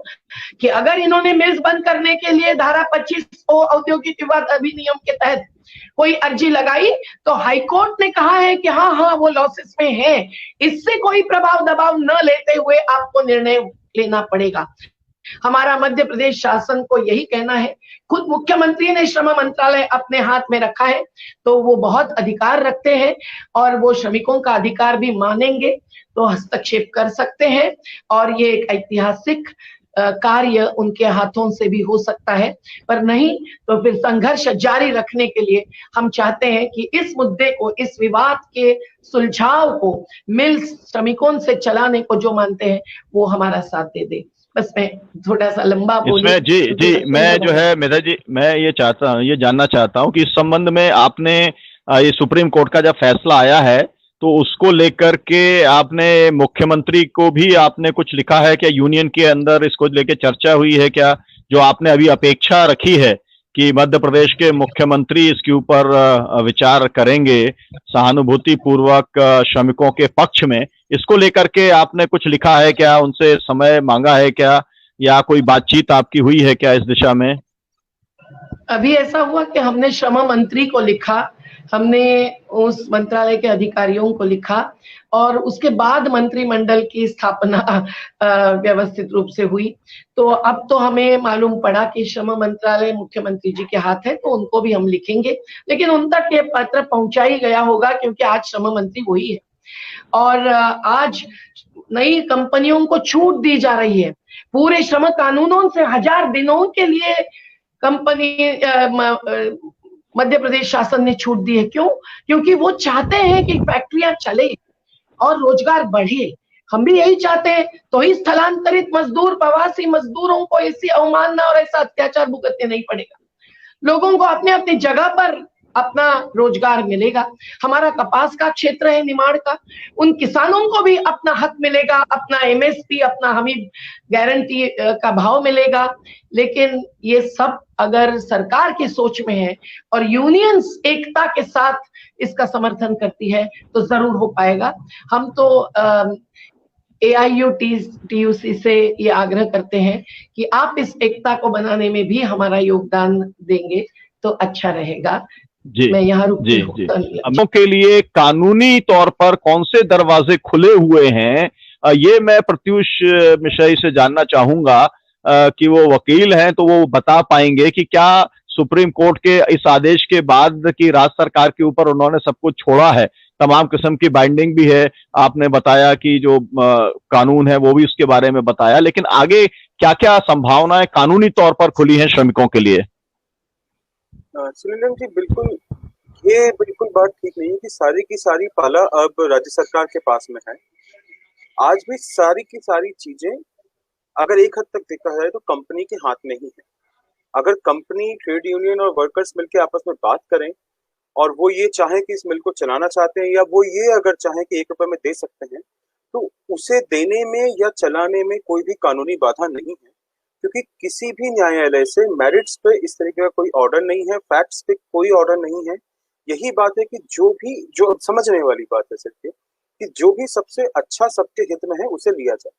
कि अगर इन्होंने मिल्स बंद करने के लिए धारा 25 औद्योगिक विवाद अधिनियम के तहत कोई अर्जी लगाई, तो हाईकोर्ट ने कहा है कि हाँ वो लॉसेस में है, इससे कोई प्रभाव दबाव न लेते हुए आपको निर्णय लेना पड़ेगा। हमारा मध्य प्रदेश शासन को यही कहना है, खुद मुख्यमंत्री ने श्रम मंत्रालय अपने हाथ में रखा है, तो वो बहुत अधिकार रखते हैं और वो श्रमिकों का अधिकार भी मानेंगे तो हस्तक्षेप कर सकते हैं, और ये एक ऐतिहासिक कार्य उनके हाथों से भी हो सकता है। पर नहीं तो फिर संघर्ष जारी रखने के लिए हम चाहते हैं कि इस मुद्दे को, इस विवाद के सुलझाव को मिल श्रमिकों से चलाने को जो मानते हैं वो हमारा साथ दे दे। बस मैं थोड़ा सा लंबा इसमें जी मैं जो है मेधा जी, मैं ये जानना चाहता हूँ कि इस संबंध में आपने ये सुप्रीम कोर्ट का जब फैसला आया है तो उसको लेकर के आपने मुख्यमंत्री को भी आपने कुछ लिखा है क्या? यूनियन के अंदर इसको लेकर चर्चा हुई है क्या? जो आपने अभी अपेक्षा रखी है कि मध्य प्रदेश के मुख्यमंत्री इसके ऊपर विचार करेंगे सहानुभूति पूर्वक श्रमिकों के पक्ष में, इसको लेकर के आपने कुछ लिखा है क्या? उनसे समय मांगा है क्या, या कोई बातचीत आपकी हुई है क्या इस दिशा में? अभी ऐसा हुआ कि हमने श्रम मंत्री को लिखा, हमने उस मंत्रालय के अधिकारियों को लिखा, और उसके बाद मंत्रिमंडल की स्थापना व्यवस्थित रूप से हुई। तो अब तो हमें मालूम पड़ा कि श्रम मंत्रालय मुख्यमंत्री जी के हाथ है, तो उनको भी हम लिखेंगे, लेकिन उन तक ये पत्र पहुंचा ही गया होगा क्योंकि आज श्रम मंत्री वही है। और आज नई कंपनियों को छूट दी जा रही है, पूरे श्रम कानूनों से 1000 दिनों के लिए कंपनी मध्य प्रदेश शासन ने छूट दी है। क्यों? क्योंकि वो चाहते हैं कि फैक्ट्रियां चले और रोजगार बढ़े। हम भी यही चाहते हैं, तो ही स्थलांतरित मजदूर, प्रवासी मजदूरों को ऐसी अवमानना और ऐसा अत्याचार भुगतने नहीं पड़ेगा। लोगों को अपने अपनी जगह पर अपना रोजगार मिलेगा। हमारा कपास का क्षेत्र है निमाड़ का, उन किसानों को भी अपना हक मिलेगा, अपना एमएसपी, अपना हमें गारंटी का भाव मिलेगा। लेकिन ये सब अगर सरकार की सोच में है और यूनियंस एकता के साथ इसका समर्थन करती है तो जरूर हो पाएगा। हम तो AIUTUC से ये आग्रह करते हैं कि आप इस एकता को बनाने में भी हमारा योगदान देंगे तो अच्छा रहेगा। जी, मैं यहाँ रुकती हूँ। हमों के लिए कानूनी तौर पर कौन से दरवाजे खुले हुए हैं, ये मैं प्रत्युष मिश्रा से जानना चाहूंगा कि वो वकील हैं तो वो बता पाएंगे कि क्या सुप्रीम कोर्ट के इस आदेश के बाद की राज्य सरकार के ऊपर उन्होंने सब कुछ छोड़ा है, तमाम किस्म की बाइंडिंग भी है, आपने बताया कि जो कानून है वो भी उसके बारे में बताया, लेकिन आगे क्या क्या संभावनाएं कानूनी तौर पर खुली हैं श्रमिकों के लिए? सुनील जी, बिल्कुल बात ठीक नहीं है कि सारी की सारी पाला अब राज्य सरकार के पास में है। आज भी सारी की सारी चीजें अगर एक हद तक देखा जाए तो कंपनी के हाथ में ही है। अगर कंपनी, ट्रेड यूनियन और वर्कर्स मिलकर आपस में बात करें और वो ये चाहें कि इस मिल को चलाना चाहते हैं, या वो ये अगर चाहें कि 1 रुपए में दे सकते हैं, तो उसे देने में या चलाने में कोई भी कानूनी बाधा नहीं है, क्योंकि किसी भी न्यायालय से मेरिट्स पे इस तरीके का कोई ऑर्डर नहीं है, फैक्ट्स पे कोई ऑर्डर नहीं है। यही बात है कि जो समझने वाली बात है सिर्फ कि जो भी सबसे अच्छा सबके हित में है उसे लिया जाए।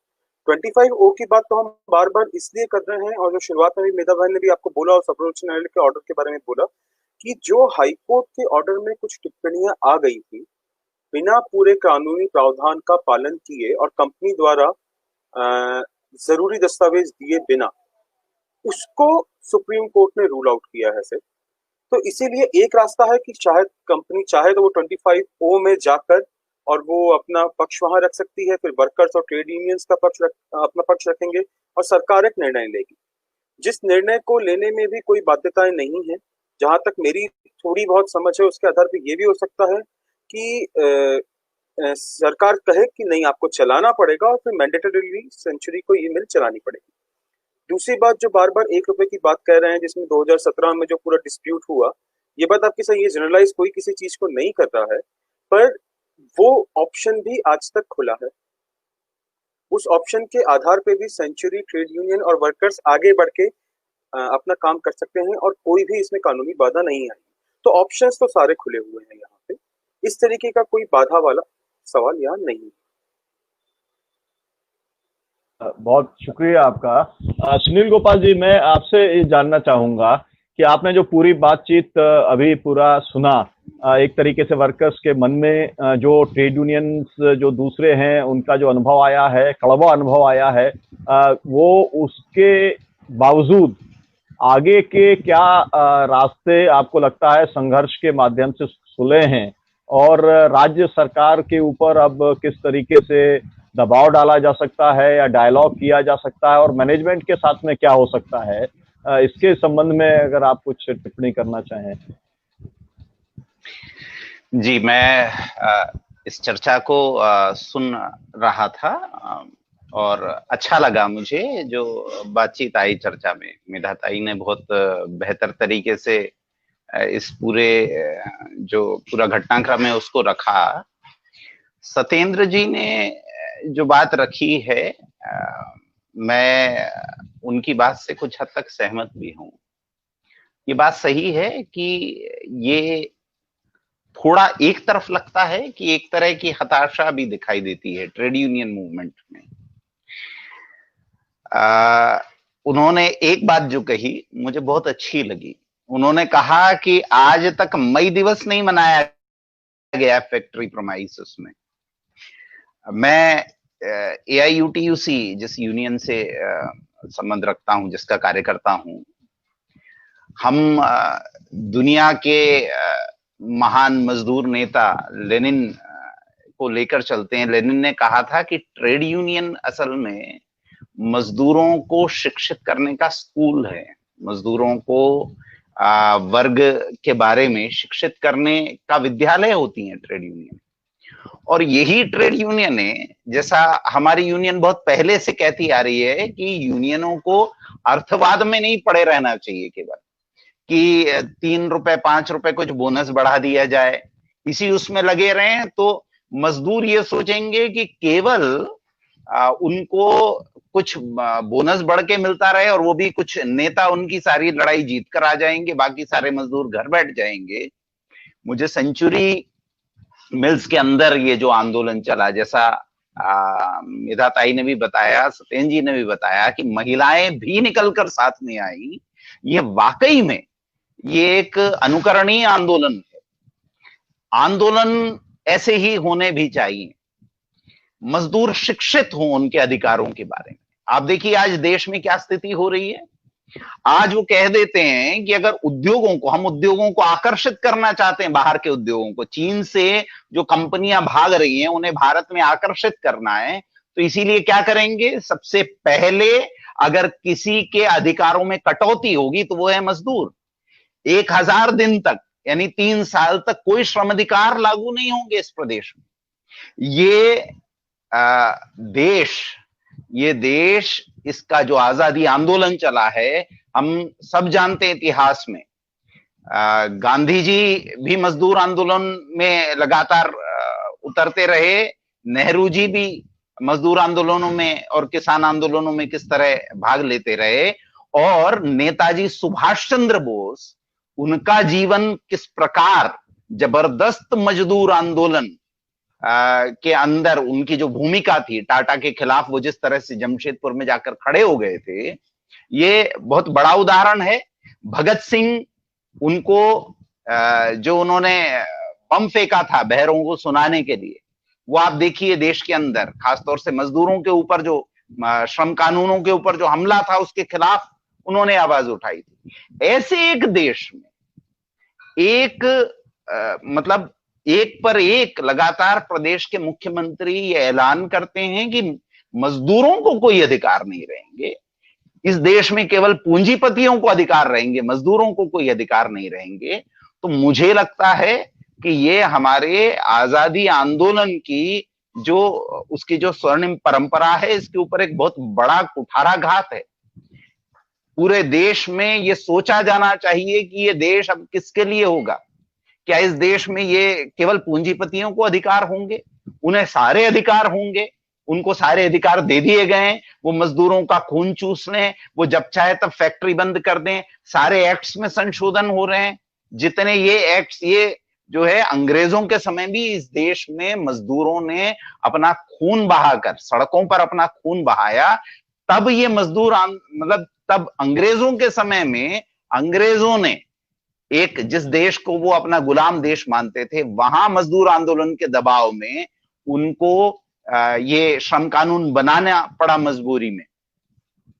25O की बात तो हम बार बार इसलिए कर रहे हैं, और जो शुरुआत में भी मेधा भाई ने भी आपको बोला और सर्वोच्च न्यायालय के ऑर्डर के बारे में बोला कि जो हाईकोर्ट के ऑर्डर में कुछ टिप्पणियां आ गई थी बिना पूरे कानूनी प्रावधान का पालन किए और कंपनी द्वारा जरूरी दस्तावेज दिए बिना, उसको सुप्रीम कोर्ट ने रूल आउट किया है सिर्फ। तो इसीलिए एक रास्ता है कि शायद कंपनी चाहे तो वो 25O में जाकर और वो अपना पक्ष वहां रख सकती है, फिर वर्कर्स और ट्रेड यूनियंस का अपना पक्ष रखेंगे और सरकार एक निर्णय लेगी, जिस निर्णय को लेने में भी कोई बाध्यताएं नहीं है। जहां तक मेरी थोड़ी बहुत समझ है उसके आधार पर यह भी हो सकता है कि सरकार कहे कि नहीं, आपको चलाना पड़ेगा और फिर मैंडेटरीली सेंचुरी को ये मिल चलानी पड़ेगी। दूसरी बात, जो बार बार 1 रुपए की बात कह रहे हैं, जिसमें 2017 में जो पूरा डिस्प्यूट हुआ, ये बात आपकी सही है, जनरलाइज कोई किसी चीज को नहीं कर रहा है, पर वो ऑप्शन भी आज तक खुला है। उस ऑप्शन के आधार पे भी सेंचुरी, ट्रेड यूनियन और वर्कर्स आगे बढ़ के अपना काम कर सकते हैं और कोई भी इसमें कानूनी बाधा नहीं आई। तो ऑप्शंस तो सारे खुले हुए हैं यहाँ पे, इस तरीके का कोई बाधा वाला सवाल यहाँ नहीं है। बहुत शुक्रिया आपका। सुनील गोपाल जी, मैं आपसे ये जानना चाहूंगा कि आपने जो पूरी बातचीत अभी पूरा सुना, एक तरीके से वर्कर्स के मन में जो ट्रेड यूनियंस जो दूसरे हैं उनका जो अनुभव आया है, कड़वा अनुभव आया है, वो उसके बावजूद आगे के क्या रास्ते आपको लगता है संघर्ष के माध्यम से खुले हैं, और राज्य सरकार के ऊपर अब किस तरीके से दबाव डाला जा सकता है या डायलॉग किया जा सकता है, और मैनेजमेंट के साथ में क्या हो सकता है, इसके संबंध में अगर आप कुछ टिप्पणी करना चाहें। जी, मैं इस चर्चा को सुन रहा था और अच्छा लगा मुझे जो बातचीत आई चर्चा में। मेधा ताई ने बहुत बेहतर तरीके से इस पूरे जो पूरा घटनाक्रम है उसको रखा। सत्येंद्र जी ने जो बात रखी है, मैं उनकी बात से कुछ हद तक सहमत भी हूं। ये बात सही है कि ये थोड़ा एक तरफ लगता है कि एक तरह की हताशा भी दिखाई देती है ट्रेड यूनियन मूवमेंट में। उन्होंने एक बात जो कही मुझे बहुत अच्छी लगी। उन्होंने कहा कि आज तक मई दिवस नहीं मनाया गया फैक्ट्री प्रोमाइसेस में। मैं AIUTUC जिस यूनियन से संबंध रखता हूं, जिसका कार्य करता हूं, हम दुनिया के महान मजदूर नेता लेनिन को लेकर चलते हैं। लेनिन ने कहा था कि ट्रेड यूनियन असल में मजदूरों को शिक्षित करने का स्कूल है, मजदूरों को वर्ग के बारे में शिक्षित करने का विद्यालय होती है ट्रेड यूनियन। और यही ट्रेड यूनियन है, जैसा हमारी यूनियन बहुत पहले से कहती आ रही है कि यूनियनों को अर्थवाद में नहीं पड़े रहना चाहिए केवल कि 3 रुपए 5 रुपए कुछ बोनस बढ़ा दिया जाए, इसी उसमें लगे रहें तो मजदूर ये सोचेंगे कि केवल उनको कुछ बोनस बढ़ के मिलता रहे और वो भी कुछ नेता उनकी सारी लड़ाई जीत कर आ जाएंगे, बाकी सारे मजदूर घर बैठ जाएंगे। मुझे सेंचुरी मिल्स के अंदर ये जो आंदोलन चला, जैसा मेधा ताई ने भी बताया, सत्येंद्र जी ने भी बताया कि महिलाएं भी निकलकर साथ में आई, ये वाकई में ये एक अनुकरणीय आंदोलन है। आंदोलन ऐसे ही होने भी चाहिए, मजदूर शिक्षित हों उनके अधिकारों के बारे में। आप देखिए आज देश में क्या स्थिति हो रही है। आज वो कह देते हैं कि अगर हम उद्योगों को आकर्षित करना चाहते हैं, बाहर के उद्योगों को, चीन से जो कंपनियां भाग रही हैं उन्हें भारत में आकर्षित करना है, तो इसीलिए क्या करेंगे, सबसे पहले अगर किसी के अधिकारों में कटौती होगी तो वो है मजदूर। 1000 दिन तक यानी 3 साल तक कोई श्रम अधिकार लागू नहीं होंगे इस प्रदेश में। ये देश इसका जो आजादी आंदोलन चला है, हम सब जानते हैं इतिहास में। गांधी जी भी मजदूर आंदोलन में लगातार उतरते रहे, नेहरू जी भी मजदूर आंदोलनों में और किसान आंदोलनों में किस तरह भाग लेते रहे, और नेताजी सुभाष चंद्र बोस, उनका जीवन किस प्रकार जबरदस्त मजदूर आंदोलन के अंदर उनकी जो भूमिका थी, टाटा के खिलाफ वो जिस तरह से जमशेदपुर में जाकर खड़े हो गए थे, ये बहुत बड़ा उदाहरण है। भगत सिंह, उनको जो उन्होंने बम फेंका था बहरों को सुनाने के लिए, वो आप देखिए देश के अंदर खासतौर से मजदूरों के ऊपर जो श्रम कानूनों के ऊपर जो हमला था उसके खिलाफ उन्होंने आवाज उठाई थी। ऐसे एक देश में मतलब एक पर एक लगातार प्रदेश के मुख्यमंत्री ये ऐलान करते हैं कि मजदूरों को कोई अधिकार नहीं रहेंगे, इस देश में केवल पूंजीपतियों को अधिकार रहेंगे, मजदूरों को कोई अधिकार नहीं रहेंगे। तो मुझे लगता है कि ये हमारे आजादी आंदोलन की उसकी जो स्वर्णिम परंपरा है, इसके ऊपर एक बहुत बड़ा कुठाराघात है। पूरे देश में ये सोचा जाना चाहिए कि ये देश अब किसके लिए होगा। क्या इस देश में ये केवल पूंजीपतियों को अधिकार होंगे? उन्हें सारे अधिकार होंगे, उनको सारे अधिकार दे दिए गए हैं, वो मजदूरों का खून चूस लें, वो जब चाहे तब फैक्ट्री बंद कर दें। सारे एक्ट्स में संशोधन हो रहे हैं, जितने ये एक्ट्स, ये जो है अंग्रेजों के समय भी इस देश में मजदूरों ने अपना खून बहाकर, सड़कों पर अपना खून बहाया, तब ये मजदूर मतलब तब अंग्रेजों के समय में अंग्रेजों ने एक जिस देश को वो अपना गुलाम देश मानते थे, वहां मजदूर आंदोलन के दबाव में उनको ये श्रम कानून बनाना पड़ा मजबूरी में।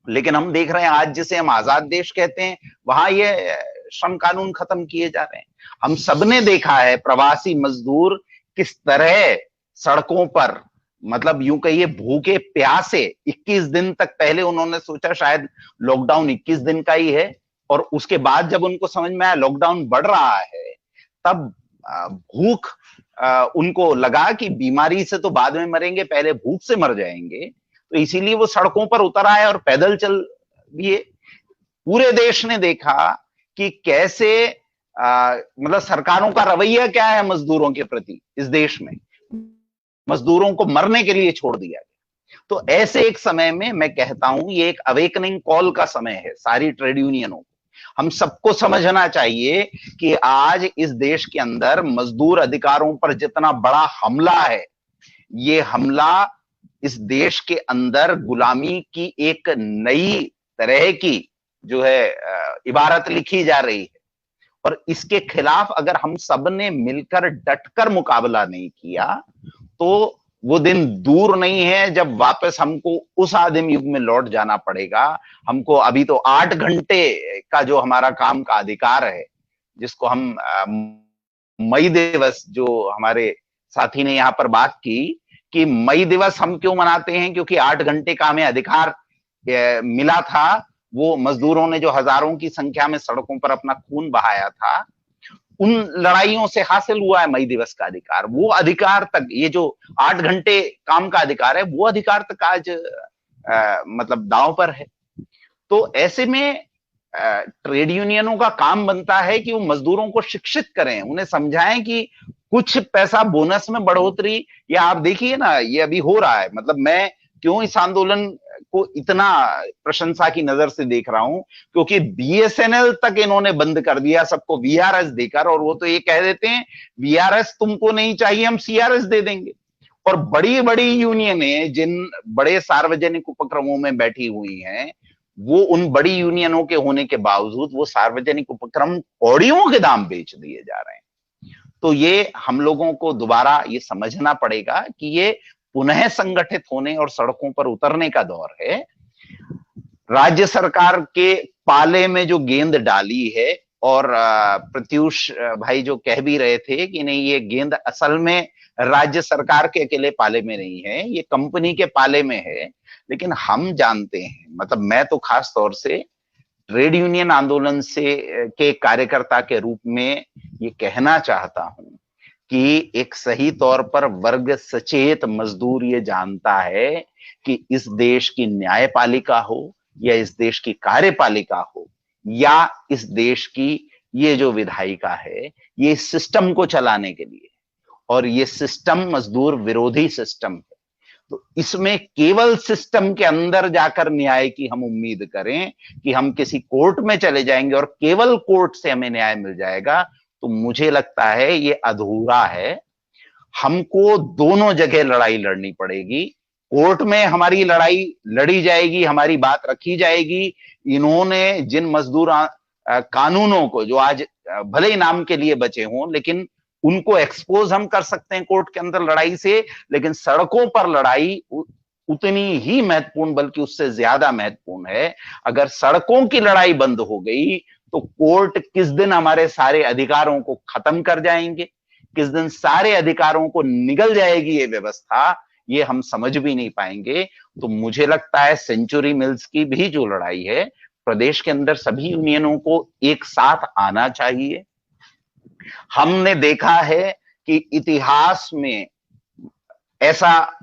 लेकिन हम देख रहे हैं आज जिसे हम आजाद देश कहते हैं, वहां ये श्रम कानून खत्म किए जा रहे हैं। हम सबने देखा है प्रवासी मजदूर किस तरह सड़कों पर, मतलब यूं कहिए भूखे प्यासे 21 दिन तक, पहले उन्होंने सोचा शायद लॉकडाउन 21 दिन का ही है, और उसके बाद जब उनको समझ में आया लॉकडाउन बढ़ रहा है, तब भूख उनको लगा कि बीमारी से तो बाद में मरेंगे, पहले भूख से मर जाएंगे, तो इसीलिए वो सड़कों पर उतर आए और पैदल चल दिए। पूरे देश ने देखा कि कैसे मतलब सरकारों का रवैया क्या है मजदूरों के प्रति। इस देश में मजदूरों को मरने के लिए छोड़ दिया गया। तो ऐसे एक समय में मैं कहता हूं ये एक अवेकनिंग कॉल का समय है सारी ट्रेड यूनियनों को। हम सबको समझना चाहिए कि आज इस देश के अंदर मजदूर अधिकारों पर जितना बड़ा हमला है, ये हमला इस देश के अंदर गुलामी की एक नई तरह की जो है इबारत लिखी जा रही है, और इसके खिलाफ अगर हम सब ने मिलकर डटकर मुकाबला नहीं किया तो वो दिन दूर नहीं है जब वापस हमको उस आदिम युग में लौट जाना पड़ेगा। हमको अभी तो 8 घंटे का जो हमारा काम का अधिकार है, जिसको हम मई दिवस, जो हमारे साथी ने यहाँ पर बात की कि मई दिवस हम क्यों मनाते हैं, क्योंकि 8 घंटे का हमें अधिकार मिला था। वो मजदूरों ने जो हजारों की संख्या में सड़कों पर अपना खून बहाया था, उन लड़ाइयों से हासिल हुआ है मई दिवस का अधिकार। वो अधिकार तक, ये जो 8 घंटे काम का अधिकार है, वो अधिकार तक आज मतलब दांव पर है। तो ऐसे में ट्रेड यूनियनों का काम बनता है कि वो मजदूरों को शिक्षित करें, उन्हें समझाएं कि कुछ पैसा बोनस में बढ़ोतरी, या आप देखिए ना ये अभी हो रहा है, मतलब मैं क्यों इस आंदोलन को इतना प्रशंसा की नजर से देख रहा हूं, क्योंकि बीएसएनएल तक इन्होंने बंद कर दिया सबको वीआरएस देकर, और वो तो ये कह देते हैं वीआरएस तुमको नहीं चाहिए, हम सीआरएस दे देंगे। और बड़ी बड़ी यूनियनें जिन बड़े सार्वजनिक उपक्रमों में बैठी हुई हैं, वो उन बड़ी यूनियनों के होने के बावजूद वो सार्वजनिक उपक्रम कौड़ियों के दाम बेच दिए जा रहे हैं। तो ये हम लोगों को दोबारा ये समझना पड़ेगा कि ये पुनः संगठित होने और सड़कों पर उतरने का दौर है। राज्य सरकार के पाले में जो गेंद डाली है, और प्रत्युष भाई जो कह भी रहे थे कि नहीं ये गेंद असल में राज्य सरकार के अकेले पाले में नहीं है, ये कंपनी के पाले में है। लेकिन हम जानते हैं, मतलब मैं तो खास तौर से ट्रेड यूनियन आंदोलन से के कार्यकर्ता के रूप में ये कहना चाहता हूं कि एक सही तौर पर वर्ग सचेत मजदूर ये जानता है कि इस देश की न्यायपालिका हो या इस देश की कार्यपालिका हो या इस देश की ये जो विधायिका है, ये सिस्टम को चलाने के लिए, और ये सिस्टम मजदूर विरोधी सिस्टम है। तो इसमें केवल सिस्टम के अंदर जाकर न्याय की हम उम्मीद करें कि हम किसी कोर्ट में चले जाएंगे और केवल कोर्ट से हमें न्याय मिल जाएगा, तो मुझे लगता है ये अधूरा है। हमको दोनों जगह लड़ाई लड़नी पड़ेगी। कोर्ट में हमारी लड़ाई लड़ी जाएगी, हमारी बात रखी जाएगी। इन्होंने जिन मजदूर कानूनों को, जो आज भले ही नाम के लिए बचे हों, लेकिन उनको एक्सपोज हम कर सकते हैं कोर्ट के अंदर लड़ाई से, लेकिन सड़कों पर लड़ाई उतनी ही महत्वपूर्ण, बल्कि उससे ज्यादा महत्वपूर्ण है। अगर सड़कों की लड़ाई बंद हो गई तो कोर्ट किस दिन हमारे सारे अधिकारों को खत्म कर जाएंगे, किस दिन सारे अधिकारों को निगल जाएगी ये व्यवस्था, ये हम समझ भी नहीं पाएंगे। तो मुझे लगता है सेंचुरी मिल्स की भी जो लड़ाई है, प्रदेश के अंदर सभी यूनियनों को एक साथ आना चाहिए। हमने देखा है कि इतिहास में ऐसा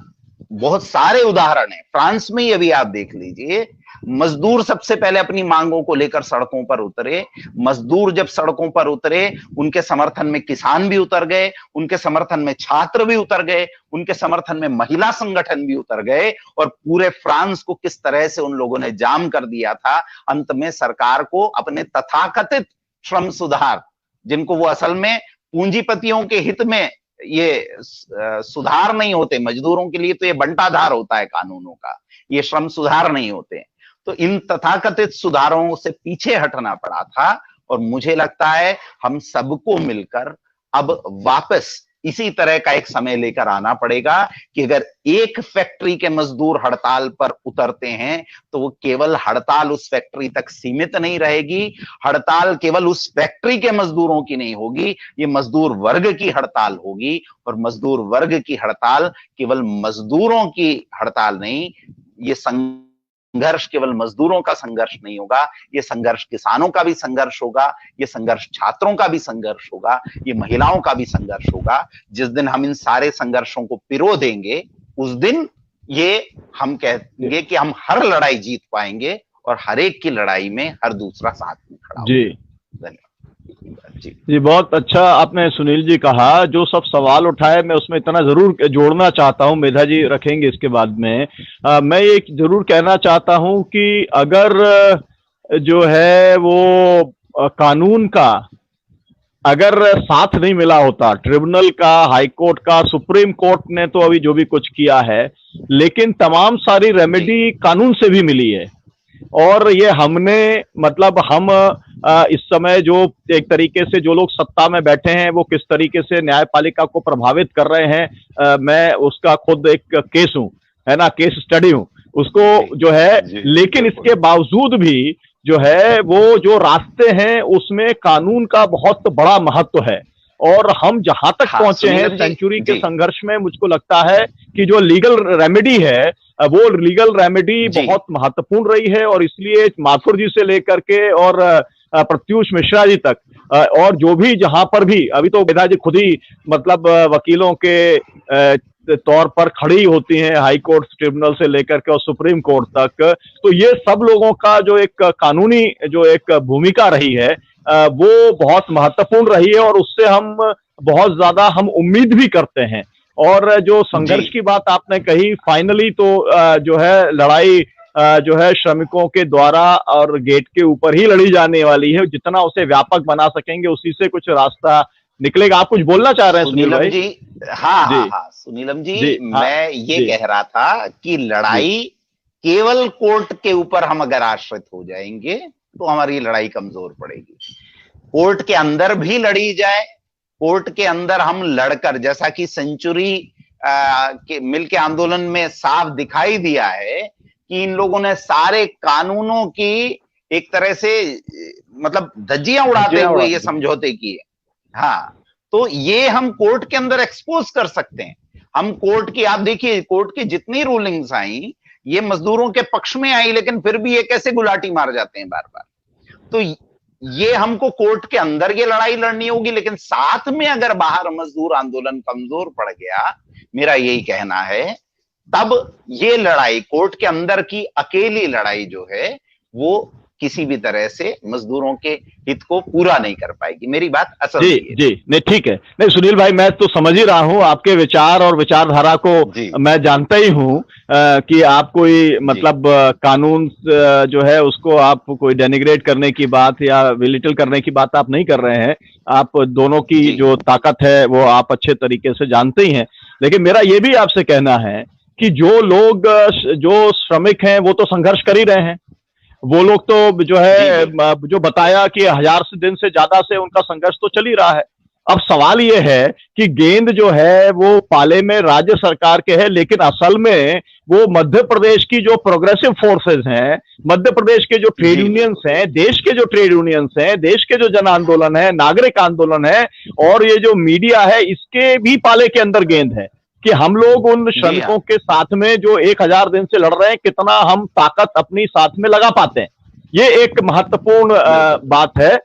बहुत सारे उदाहरण हैं। फ्रांस में ही अभी आप देख लीजिए, मजदूर सबसे पहले अपनी मांगों को लेकर सड़कों पर उतरे। मजदूर जब सड़कों पर उतरे, उनके समर्थन में किसान भी उतर गए, उनके समर्थन में छात्र भी उतर गए, उनके समर्थन में महिला संगठन भी उतर गए, और पूरे फ्रांस को किस तरह से उन लोगों ने जाम कर दिया था। अंत में सरकार को अपने तथाकथित श्रम सुधार, जिनको वो असल में पूंजीपतियों के हित में ये सुधार नहीं होते, मजदूरों के लिए तो ये बंटाधार होता है कानूनों का, ये श्रम सुधार नहीं होते, तो इन तथाकथित सुधारों से पीछे हटना पड़ा था। और मुझे लगता है हम सबको मिलकर अब वापस इसी तरह का एक समय लेकर आना पड़ेगा कि अगर एक फैक्ट्री के मजदूर हड़ताल पर उतरते हैं तो वो केवल हड़ताल उस फैक्ट्री तक सीमित नहीं रहेगी, हड़ताल केवल उस फैक्ट्री के मजदूरों की नहीं होगी, ये मजदूर वर्ग की हड़ताल होगी। और मजदूर वर्ग की हड़ताल केवल मजदूरों की हड़ताल नहीं, ये संघर्ष केवल मजदूरों का संघर्ष नहीं होगा, ये संघर्ष किसानों का भी संघर्ष होगा, ये संघर्ष छात्रों का भी संघर्ष होगा, ये महिलाओं का भी संघर्ष होगा। जिस दिन हम इन सारे संघर्षों को पिरो देंगे उस दिन ये हम कहेंगे कि हम हर लड़ाई जीत पाएंगे और हर एक की लड़ाई में हर दूसरा साथ में खड़ा होगा। जी धन्यवाद जी, बहुत अच्छा आपने सुनील जी कहा। जो सब सवाल उठाए मैं उसमें इतना जरूर जोड़ना चाहता हूं, मेधा जी रखेंगे इसके बाद में। मैं ये जरूर कहना चाहता हूं कि अगर जो है वो कानून का अगर साथ नहीं मिला होता, ट्रिब्यूनल का, हाई कोर्ट का, सुप्रीम कोर्ट ने तो अभी जो भी कुछ किया है, लेकिन तमाम सारी रेमेडी कानून से भी मिली है। और ये हमने मतलब हम इस समय जो एक तरीके से जो लोग सत्ता में बैठे हैं वो किस तरीके से न्यायपालिका को प्रभावित कर रहे हैं, मैं उसका खुद एक केस हूं, है ना, केस स्टडी हूं उसको जो है। लेकिन इसके बावजूद भी जो है वो जो रास्ते हैं उसमें कानून का बहुत बड़ा महत्व है। और हम जहां तक पहुंचे हैं सेंचुरी के संघर्ष में, मुझको लगता है कि जो लीगल रेमेडी है वो लीगल रेमेडी बहुत महत्वपूर्ण रही है। और इसलिए माथुर जी से लेकर के और प्रत्युष मिश्रा जी तक, और जो भी जहां पर भी अभी तो मेधा जी खुद ही मतलब वकीलों के तौर पर खड़ी होती हैं, हाई कोर्ट ट्रिब्यूनल से लेकर के और सुप्रीम कोर्ट तक, तो ये सब लोगों का जो एक कानूनी जो एक भूमिका रही है वो बहुत महत्वपूर्ण रही है। और उससे हम बहुत ज्यादा हम उम्मीद भी करते हैं। और जो संघर्ष की बात आपने कही, फाइनली तो जो है लड़ाई जो है श्रमिकों के द्वारा और गेट के ऊपर ही लड़ी जाने वाली है। जितना उसे व्यापक बना सकेंगे उसी से कुछ रास्ता निकलेगा। आप कुछ बोलना चाह रहे हैं सुनील भाई? जी हाँ सुनीलम जी, मैं ये कह रहा था कि लड़ाई केवल कोर्ट के ऊपर हम अगर आश्रित हो जाएंगे तो हमारी लड़ाई कमजोर पड़ेगी। कोर्ट के अंदर भी लड़ी जाए, कोर्ट के अंदर हम लड़कर, जैसा कि सेंचुरी के मिल के आंदोलन में साफ दिखाई दिया है कि इन लोगों ने सारे कानूनों की एक तरह से मतलब धज्जियां उड़ाते हुए ये समझौते किए। हाँ, तो ये हम कोर्ट के अंदर एक्सपोज कर सकते हैं। हम कोर्ट की, आप देखिए कोर्ट की जितनी रूलिंग्स आई ये मजदूरों के पक्ष में आई, लेकिन फिर भी ये कैसे गुलाटी मार जाते हैं बार बार। तो ये हमको कोर्ट के अंदर ये लड़ाई लड़नी होगी, लेकिन साथ में अगर बाहर मजदूर आंदोलन कमजोर पड़ गया, मेरा यही कहना है, तब ये लड़ाई कोर्ट के अंदर की अकेली लड़ाई जो है वो किसी भी तरह से मजदूरों के हित को पूरा नहीं कर पाएगी। मेरी बात असल जी नहीं, ठीक है। नहीं सुनील भाई, मैं तो समझ ही रहा हूं आपके विचार और विचारधारा को, मैं जानता ही हूं कि आप कोई मतलब कानून जो है उसको आप कोई डेनिग्रेट करने की बात या विलिटल करने की बात आप नहीं कर रहे हैं। आप दोनों की जो ताकत है वो आप अच्छे तरीके से जानते ही हैं। लेकिन मेरा ये भी आपसे कहना है कि जो लोग जो श्रमिक हैं वो तो संघर्ष कर ही रहे हैं। वो लोग तो जो है जो बताया कि 1000 दिन से ज्यादा से उनका संघर्ष तो चल ही रहा है। अब सवाल ये है कि गेंद जो है वो पाले में राज्य सरकार के है, लेकिन असल में वो मध्य प्रदेश की जो प्रोग्रेसिव फोर्सेस हैं, मध्य प्रदेश के जो ट्रेड यूनियंस हैं, देश के जो ट्रेड यूनियंस हैं, देश के जो जन आंदोलन है, नागरिक आंदोलन है, और ये जो मीडिया है, इसके भी पाले के अंदर गेंद है कि हम लोग उन श्रमिकों के साथ में जो 1000 दिन से लड़ रहे हैं, कितना हम ताकत अपनी साथ में लगा पाते हैं। ये एक महत्वपूर्ण बात है।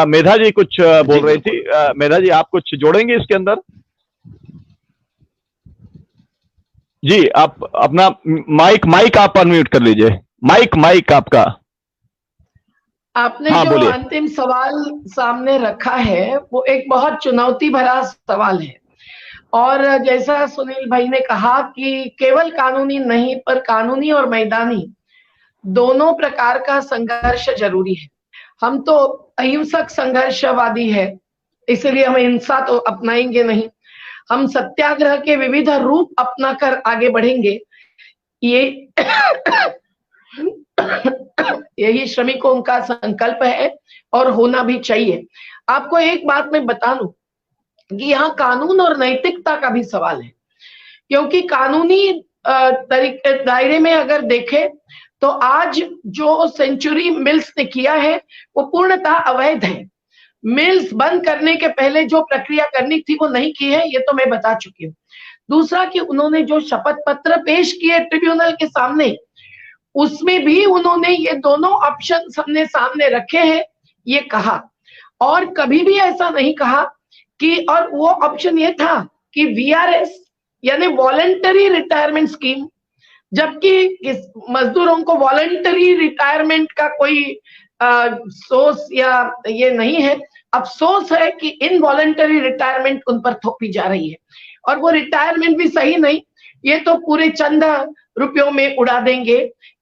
मेधा जी कुछ बोल रही थी। मेधा जी आप कुछ जोड़ेंगे इसके अंदर? जी आप अपना माइक आप अनम्यूट कर लीजिए। माइक आपका। आपने जो अंतिम सवाल सामने रखा है वो एक बहुत चुनौती भरा सवाल है। और जैसा सुनील भाई ने कहा कि केवल कानूनी नहीं, पर कानूनी और मैदानी दोनों प्रकार का संघर्ष जरूरी है। हम तो अहिंसक संघर्षवादी है, इसलिए हम हिंसा तो अपनाएंगे नहीं। हम सत्याग्रह के विविध रूप अपनाकर आगे बढ़ेंगे। ये यही श्रमिकों का संकल्प है और होना भी चाहिए। आपको एक बात मैं बता दूं कि यहाँ कानून और नैतिकता का भी सवाल है, क्योंकि कानूनी दायरे में अगर देखें तो आज जो सेंचुरी मिल्स ने किया है वो पूर्णतः अवैध है। मिल्स बंद करने के पहले जो प्रक्रिया करनी थी वो नहीं की है, ये तो मैं बता चुकी हूँ। दूसरा कि उन्होंने जो शपथ पत्र पेश किए ट्रिब्यूनल के सामने, उसमें भी उन्होंने ये दोनों ऑप्शन सामने रखे हैं, ये कहा। और कभी भी ऐसा नहीं कहा कि, और वो ऑप्शन ये था कि वीआरएस यानी वॉलंटरी रिटायरमेंट स्कीम, जबकि मजदूरों को वॉलंटरी रिटायरमेंट का कोई सोर्स या ये नहीं है। अफसोस है कि इनवॉलंटरी रिटायरमेंट उन पर थोपी जा रही है, और वो रिटायरमेंट भी सही नहीं, ये तो पूरे चंद रुपयों में उड़ा देंगे।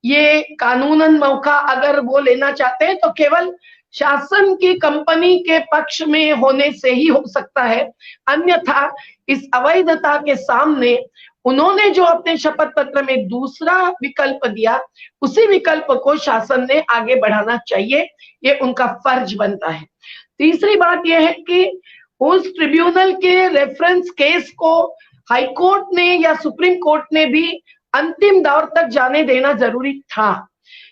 ये कानूनन मौका अगर वो लेना चाहते हैं तो केवल शासन की कंपनी के पक्ष में होने से ही हो सकता है, अन्यथा इस अवैधता के सामने उन्होंने जो अपने शपथ पत्र में दूसरा विकल्प दिया, उसी विकल्प को शासन ने आगे बढ़ाना चाहिए, ये उनका फर्ज बनता है। तीसरी बात यह है कि उस ट्रिब्यूनल के रेफरेंस केस को हाईकोर्ट ने या सुप्रीम कोर्ट ने भी अंतिम दौर तक जाने देना जरूरी था,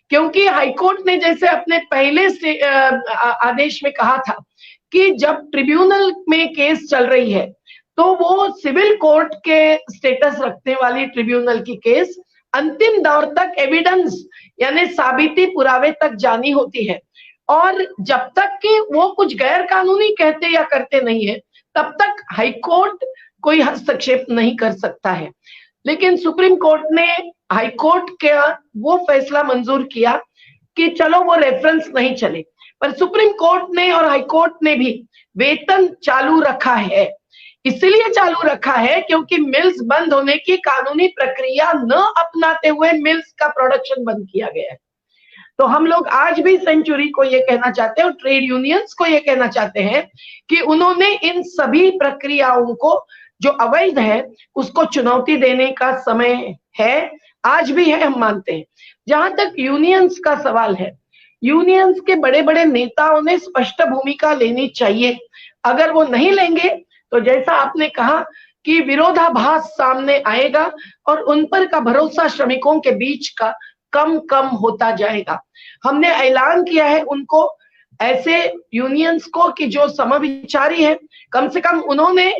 क्योंकि हाईकोर्ट ने जैसे अपने पहले से आदेश में कहा था कि जब ट्रिब्यूनल में केस चल रही है तो वो सिविल कोर्ट के स्टेटस रखने वाली ट्रिब्यूनल की केस अंतिम दौर तक एविडेंस यानी साबिती पुरावे तक जानी होती है, और जब तक कि वो कुछ गैर कानूनी कहते या करते नहीं है तब तक हाईकोर्ट कोई हस्तक्षेप नहीं कर सकता है। लेकिन सुप्रीम कोर्ट ने हाईकोर्ट का वो फैसला मंजूर किया कि चलो वो रेफरेंस नहीं चले, पर सुप्रीम कोर्ट ने और हाईकोर्ट ने भी वेतन चालू रखा है। इसलिए चालू रखा है क्योंकि मिल्स बंद होने की कानूनी प्रक्रिया न अपनाते हुए मिल्स का प्रोडक्शन बंद किया गया है। तो हम लोग आज भी सेंचुरी को ये कहना चाहते हैं और ट्रेड यूनियंस को ये कहना चाहते हैं कि उन्होंने इन सभी प्रक्रियाओं को जो अवैध है उसको चुनौती देने का समय है, आज भी है, हम मानते हैं। जहां तक यूनियंस का सवाल है, यूनियंस के बड़े बड़े नेताओं ने स्पष्ट भूमिका लेनी चाहिए। अगर वो नहीं लेंगे तो जैसा आपने कहा कि विरोधाभास सामने आएगा और उन पर का भरोसा श्रमिकों के बीच का कम होता जाएगा। हमने ऐलान किया है उनको, ऐसे यूनियंस को, कि जो समविचारी है, कम से कम उन्होंने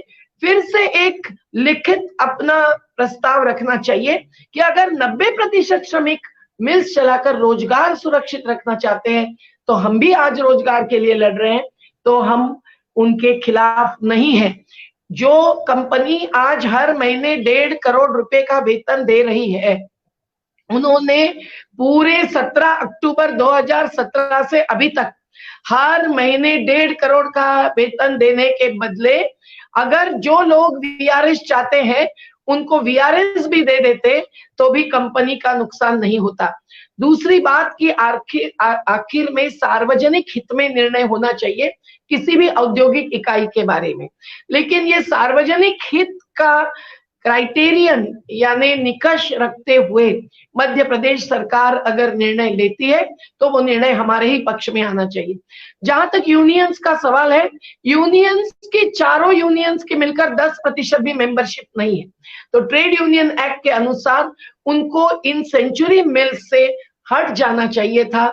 फिर से एक लिखित अपना प्रस्ताव रखना चाहिए कि अगर 90% श्रमिक मिल्स चलाकर रोजगार सुरक्षित रखना चाहते हैं, तो हम भी आज रोजगार के लिए लड़ रहे हैं, तो हम उनके खिलाफ नहीं है। जो कंपनी आज हर महीने 1.5 करोड़ रुपए का वेतन दे रही है, उन्होंने पूरे 17 अक्टूबर 2017 से अभी तक हर महीने 1.5 करोड़ का वेतन देने के बदले अगर जो लोग वीआरएस चाहते हैं उनको वीआरएस भी दे देते तो भी कंपनी का नुकसान नहीं होता। दूसरी बात कि आखिर में सार्वजनिक हित में निर्णय होना चाहिए किसी भी औद्योगिक इकाई के बारे में, लेकिन ये सार्वजनिक हित का क्राइटेरियन यानी निकष रखते हुए मध्य प्रदेश सरकार अगर निर्णय लेती है तो वो निर्णय हमारे ही पक्ष में आना चाहिए। जहां तक यूनियंस का सवाल है, यूनियंस की चारों यूनियंस की मिलकर 10% भी मेंबरशिप नहीं है, तो ट्रेड यूनियन एक्ट के अनुसार उनको इन सेंचुरी मिल्स से हट जाना चाहिए था।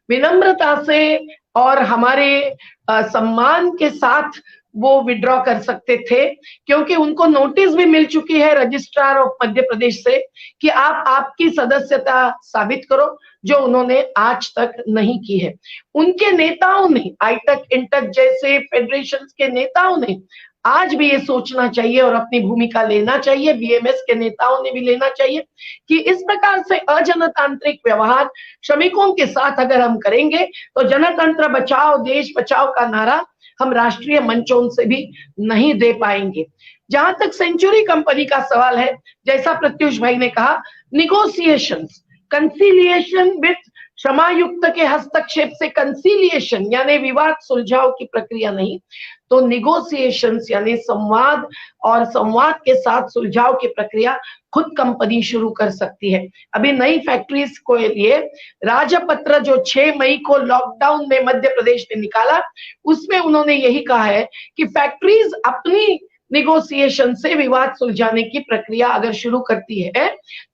विनम्रता से और हमारे सम्मान के साथ वो विड्रॉ कर सकते थे, क्योंकि उनको नोटिस भी मिल चुकी है रजिस्ट्रार ऑफ मध्य प्रदेश से कि आप आपकी सदस्यता साबित करो, जो उन्होंने आज तक नहीं की है। उनके नेताओं ने, आईटक इंटक जैसे फेडरेशन के नेताओं ने आज भी ये सोचना चाहिए और अपनी भूमिका लेना चाहिए, बीएमएस के नेताओं ने भी लेना चाहिए कि इस प्रकार से अजनतांत्रिक व्यवहार श्रमिकों के साथ अगर हम करेंगे तो जनतंत्र बचाओ देश बचाओ का नारा हम राष्ट्रीय मंचों से भी नहीं दे पाएंगे। जहां तक सेंचुरी कंपनी का सवाल है, जैसा प्रत्युष भाई ने कहा, निगोशिएशंस, कंसिलिएशन विथ श्रमायुक्त के हस्तक्षेप से कंसीलिएशन यानी विवाद सुलझाव की प्रक्रिया नहीं, तो निगोसिएशंस यानी संवाद, और संवाद के साथ सुलझाव की प्रक्रिया खुद कंपनी शुरू कर सकती है। अभी नई फैक्ट्रीज को लिए राजपत्र जो 6 मई को लॉकडाउन में मध्य प्रदेश ने निकाला, उसमें उन्होंने यही कहा है कि फैक्ट्रीज अपनी निगोसिएशन से विवाद सुलझाने की प्रक्रिया अगर शुरू करती है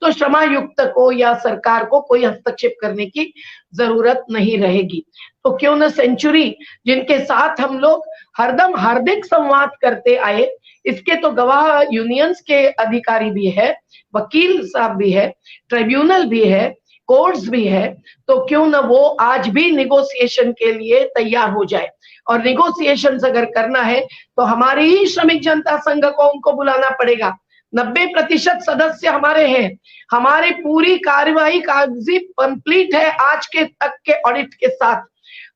तो श्रमायुक्त को या सरकार को कोई हस्तक्षेप करने की जरूरत नहीं रहेगी। तो क्यों न सेंचुरी, जिनके साथ हम लोग हरदम हार्दिक संवाद करते आए, इसके तो गवाह यूनियंस के अधिकारी भी है, वकील साहब भी है, ट्रिब्यूनल भी है, कोर्ट्स भी है, तो क्यों न वो आज भी निगोसिएशन के लिए तैयार हो जाए। और निगोसिएशन अगर करना है तो हमारी ही श्रमिक जनता संघ को उनको बुलाना पड़ेगा। 90% सदस्य हमारे हैं, हमारी पूरी कार्यवाही कागजी कंप्लीट है आज के तक के ऑडिट के साथ,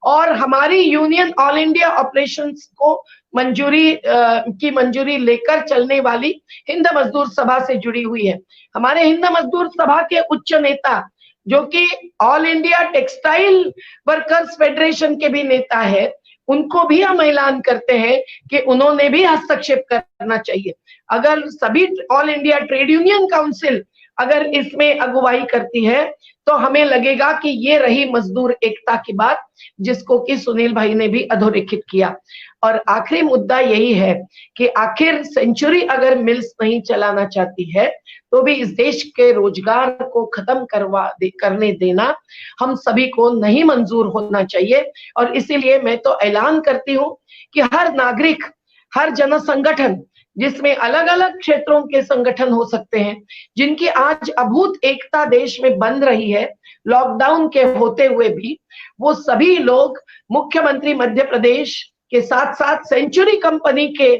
और हमारी यूनियन ऑल इंडिया ऑपरेशंस को मंजूरी लेकर चलने वाली हिंद मजदूर सभा से जुड़ी हुई है। हमारे हिंद मजदूर सभा के उच्च नेता जो कि all India textile workers federation के भी नेता है, उनको भी हम ऐलान करते हैं कि उन्होंने भी हस्तक्षेप करना चाहिए। अगर सभी all India trade union council अगर इसमें अगुवाई करती है तो हमें लगेगा कि ये रही मजदूर एकता की बात, जिसको कि सुनील भाई ने भी अधोरेखित किया। और आखिरी मुद्दा यही है कि आखिर सेंचुरी अगर मिल्स नहीं चलाना चाहती है तो भी इस देश के रोजगार को खत्म करने देना हम सभी को नहीं मंजूर होना चाहिए। और इसीलिए मैं तो ऐलान करती हूँ कि हर नागरिक, हर जन संगठन, जिसमें अलग अलग क्षेत्रों के संगठन हो सकते हैं, जिनकी आज अभूत एकता देश में बन रही है लॉकडाउन के होते हुए भी, वो सभी लोग मुख्यमंत्री मध्य प्रदेश के साथ साथ सेंचुरी कंपनी के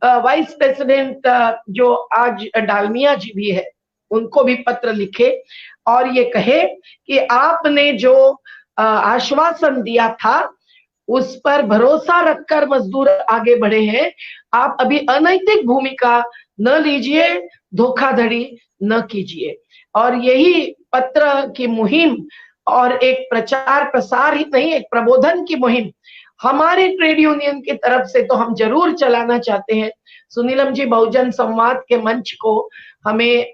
वाइस प्रेसिडेंट जो आज डालमिया जी भी है, उनको भी पत्र लिखे और ये कहे कि आपने जो आश्वासन दिया था उस पर भरोसा रखकर मजदूर आगे बढ़े हैं। आप अभी अनैतिक भूमिका न लीजिए, धोखाधड़ी न कीजिए। और यही पत्र की मुहिम और एक प्रचार प्रसार ही नहीं, एक प्रबोधन की मुहिम हमारे ट्रेड यूनियन की तरफ से तो हम जरूर चलाना चाहते हैं। सुनीलम जी बहुजन संवाद के मंच को हमें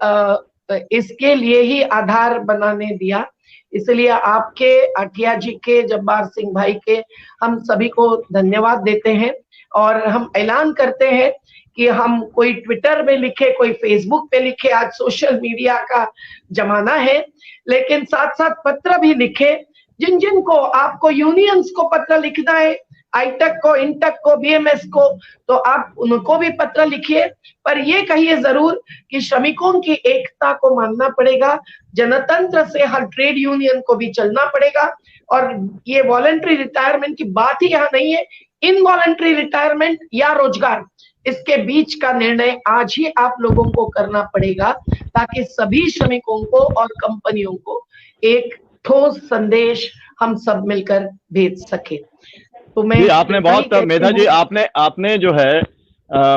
इसके लिए ही आधार बनाने दिया, इसलिए आपके, आठिया जी के, जब्बार सिंह भाई के हम सभी को धन्यवाद देते हैं। और हम ऐलान करते हैं कि हम कोई ट्विटर में लिखे, कोई फेसबुक पे लिखे, आज सोशल मीडिया का जमाना है, लेकिन साथ साथ पत्र भी लिखे। जिन जिन को आपको यूनियंस को पत्र लिखना है, आईटेक को, इंटक को, बीएमएस को, तो आप उनको भी पत्र लिखिए, पर ये कहिए जरूर कि श्रमिकों की एकता को मानना पड़ेगा, जनतंत्र से हर ट्रेड यूनियन को भी चलना पड़ेगा। और ये वॉलंटरी रिटायरमेंट की बात ही यहाँ नहीं है, इनवॉलंटरी रिटायरमेंट या रोजगार, इसके बीच का निर्णय आज ही आप लोगों को करना पड़ेगा, ताकि सभी श्रमिकों को और कंपनियों को एक ठोस संदेश हम सब मिलकर भेज सके। तो मैं आपने बहुत, मेधा जी, आपने जो है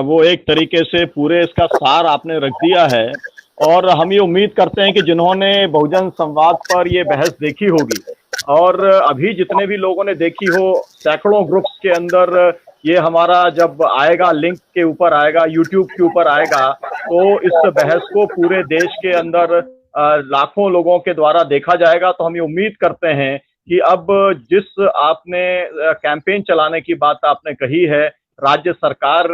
वो एक तरीके से पूरे इसका सार आपने रख दिया है। और हम ये उम्मीद करते हैं कि जिन्होंने बहुजन संवाद पर ये बहस देखी होगी और अभी जितने भी लोगों ने देखी हो, सैकड़ों ग्रुप्स के अंदर ये हमारा जब आएगा, लिंक के ऊपर आएगा, यूट्यूब के ऊपर आएगा, तो इस बहस को पूरे देश के अंदर लाखों लोगों के द्वारा देखा जाएगा। तो हम ये उम्मीद करते हैं कि अब जिस आपने कैंपेन चलाने की बात आपने कही है, राज्य सरकार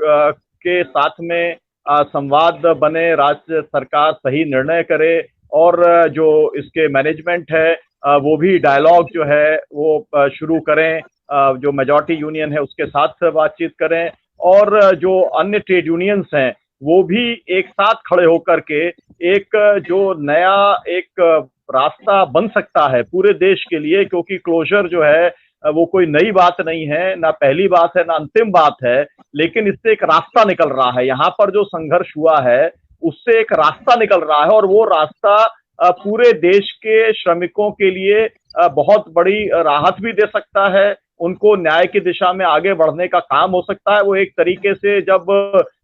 के साथ में संवाद बने, राज्य सरकार सही निर्णय करे और जो इसके मैनेजमेंट है वो भी डायलॉग जो है वो शुरू करें, जो मेजॉरिटी यूनियन है उसके साथ बातचीत करें, और जो अन्य ट्रेड यूनियंस हैं वो भी एक साथ खड़े होकर के एक जो नया एक रास्ता बन सकता है पूरे देश के लिए, क्योंकि क्लोजर जो है वो कोई नई बात नहीं है, ना पहली बात है ना अंतिम बात है, लेकिन इससे एक रास्ता निकल रहा है। यहाँ पर जो संघर्ष हुआ है उससे एक रास्ता निकल रहा है और वो रास्ता पूरे देश के श्रमिकों के लिए बहुत बड़ी राहत भी दे सकता है, उनको न्याय की दिशा में आगे बढ़ने का काम हो सकता है। वो एक तरीके से जब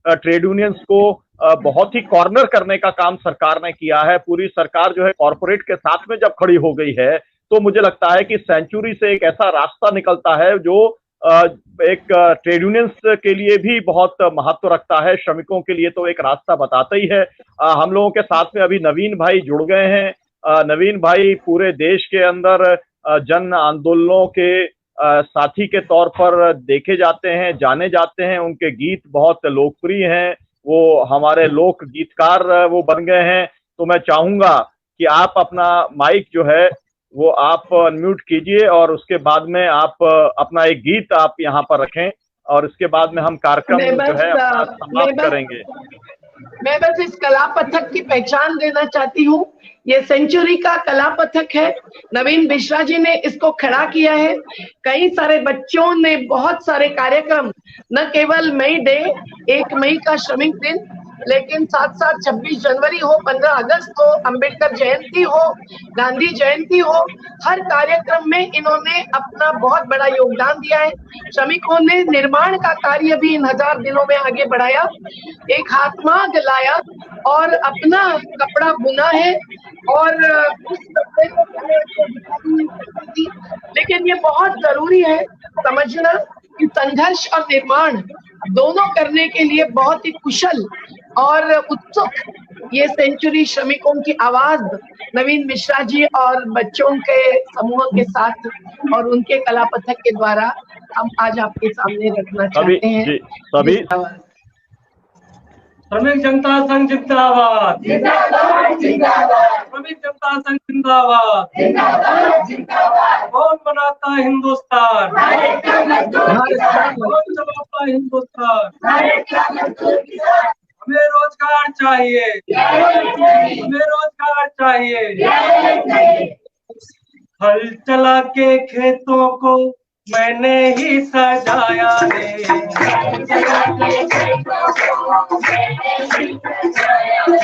ट्रेड यूनियंस को बहुत ही कॉर्नर करने का काम सरकार ने किया है, पूरी सरकार जो है कॉर्पोरेट के साथ में जब खड़ी हो गई है, तो मुझे लगता है कि सेंचुरी से एक ऐसा रास्ता निकलता है जो एक ट्रेड यूनियंस के लिए भी बहुत महत्व रखता है, श्रमिकों के लिए तो एक रास्ता बताता ही है। हम लोगों के साथ में अभी नवीन भाई जुड़ गए हैं। नवीन भाई पूरे देश के अंदर जन आंदोलनों के साथी के तौर पर देखे जाते हैं, जाने जाते हैं। उनके गीत बहुत लोकप्रिय हैं, वो हमारे लोक गीतकार वो बन गए हैं। तो मैं चाहूंगा कि आप अपना माइक जो है वो आप अनम्यूट कीजिए और उसके बाद में आप अपना एक गीत आप यहाँ पर रखें और इसके बाद में हम कार्यक्रम जो है अपना समाप्त करेंगे। मैं बस इस कला पथक की पहचान देना चाहती हूँ। ये सेंचुरी का कला पथक है, नवीन मिश्रा जी ने इसको खड़ा किया है। कई सारे बच्चों ने बहुत सारे कार्यक्रम, न केवल मई डे 1 मई का श्रमिक दिन, लेकिन साथ साथ 26 जनवरी हो, 15 अगस्त हो, अंबेडकर जयंती हो, गांधी जयंती हो, हर कार्यक्रम में इन्होंने अपना बहुत बड़ा योगदान दिया है। श्रमिकों ने निर्माण का कार्य भी इन 1000 दिनों में आगे बढ़ाया, एक हाथमाग लाया और अपना कपड़ा बुना है। और लेकिन ये बहुत जरूरी है समझना कि संघर्ष और निर्माण दोनों करने के लिए बहुत ही कुशल और उत्सुक ये सेंचुरी श्रमिकों की आवाज नवीन मिश्रा जी और बच्चों के समूह के साथ और उनके कला पथक के द्वारा हम आज आपके सामने रखना चाहते हैं। सभी श्रमिक जनता संघ जिंदाबाद, जिंदाबाद, जिंदाबाद। श्रमिक जनता संघ जिंदाबाद, जिंदाबाद, जिंदाबाद। कौन बनाता हिंदुस्तान? कौन चलाता हिंदुस्तान? हमें रोजगार चाहिए, हमें रोजगार चाहिए। हल चला के खेतों को मैंने ही सजाया रे,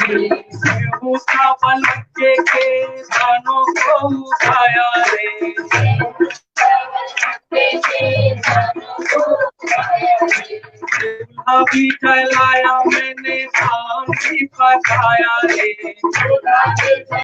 गेहूं का बल के धानों को उठाया रे, चूल्हा भी जलाया मैंने, धान भी पकाया रे।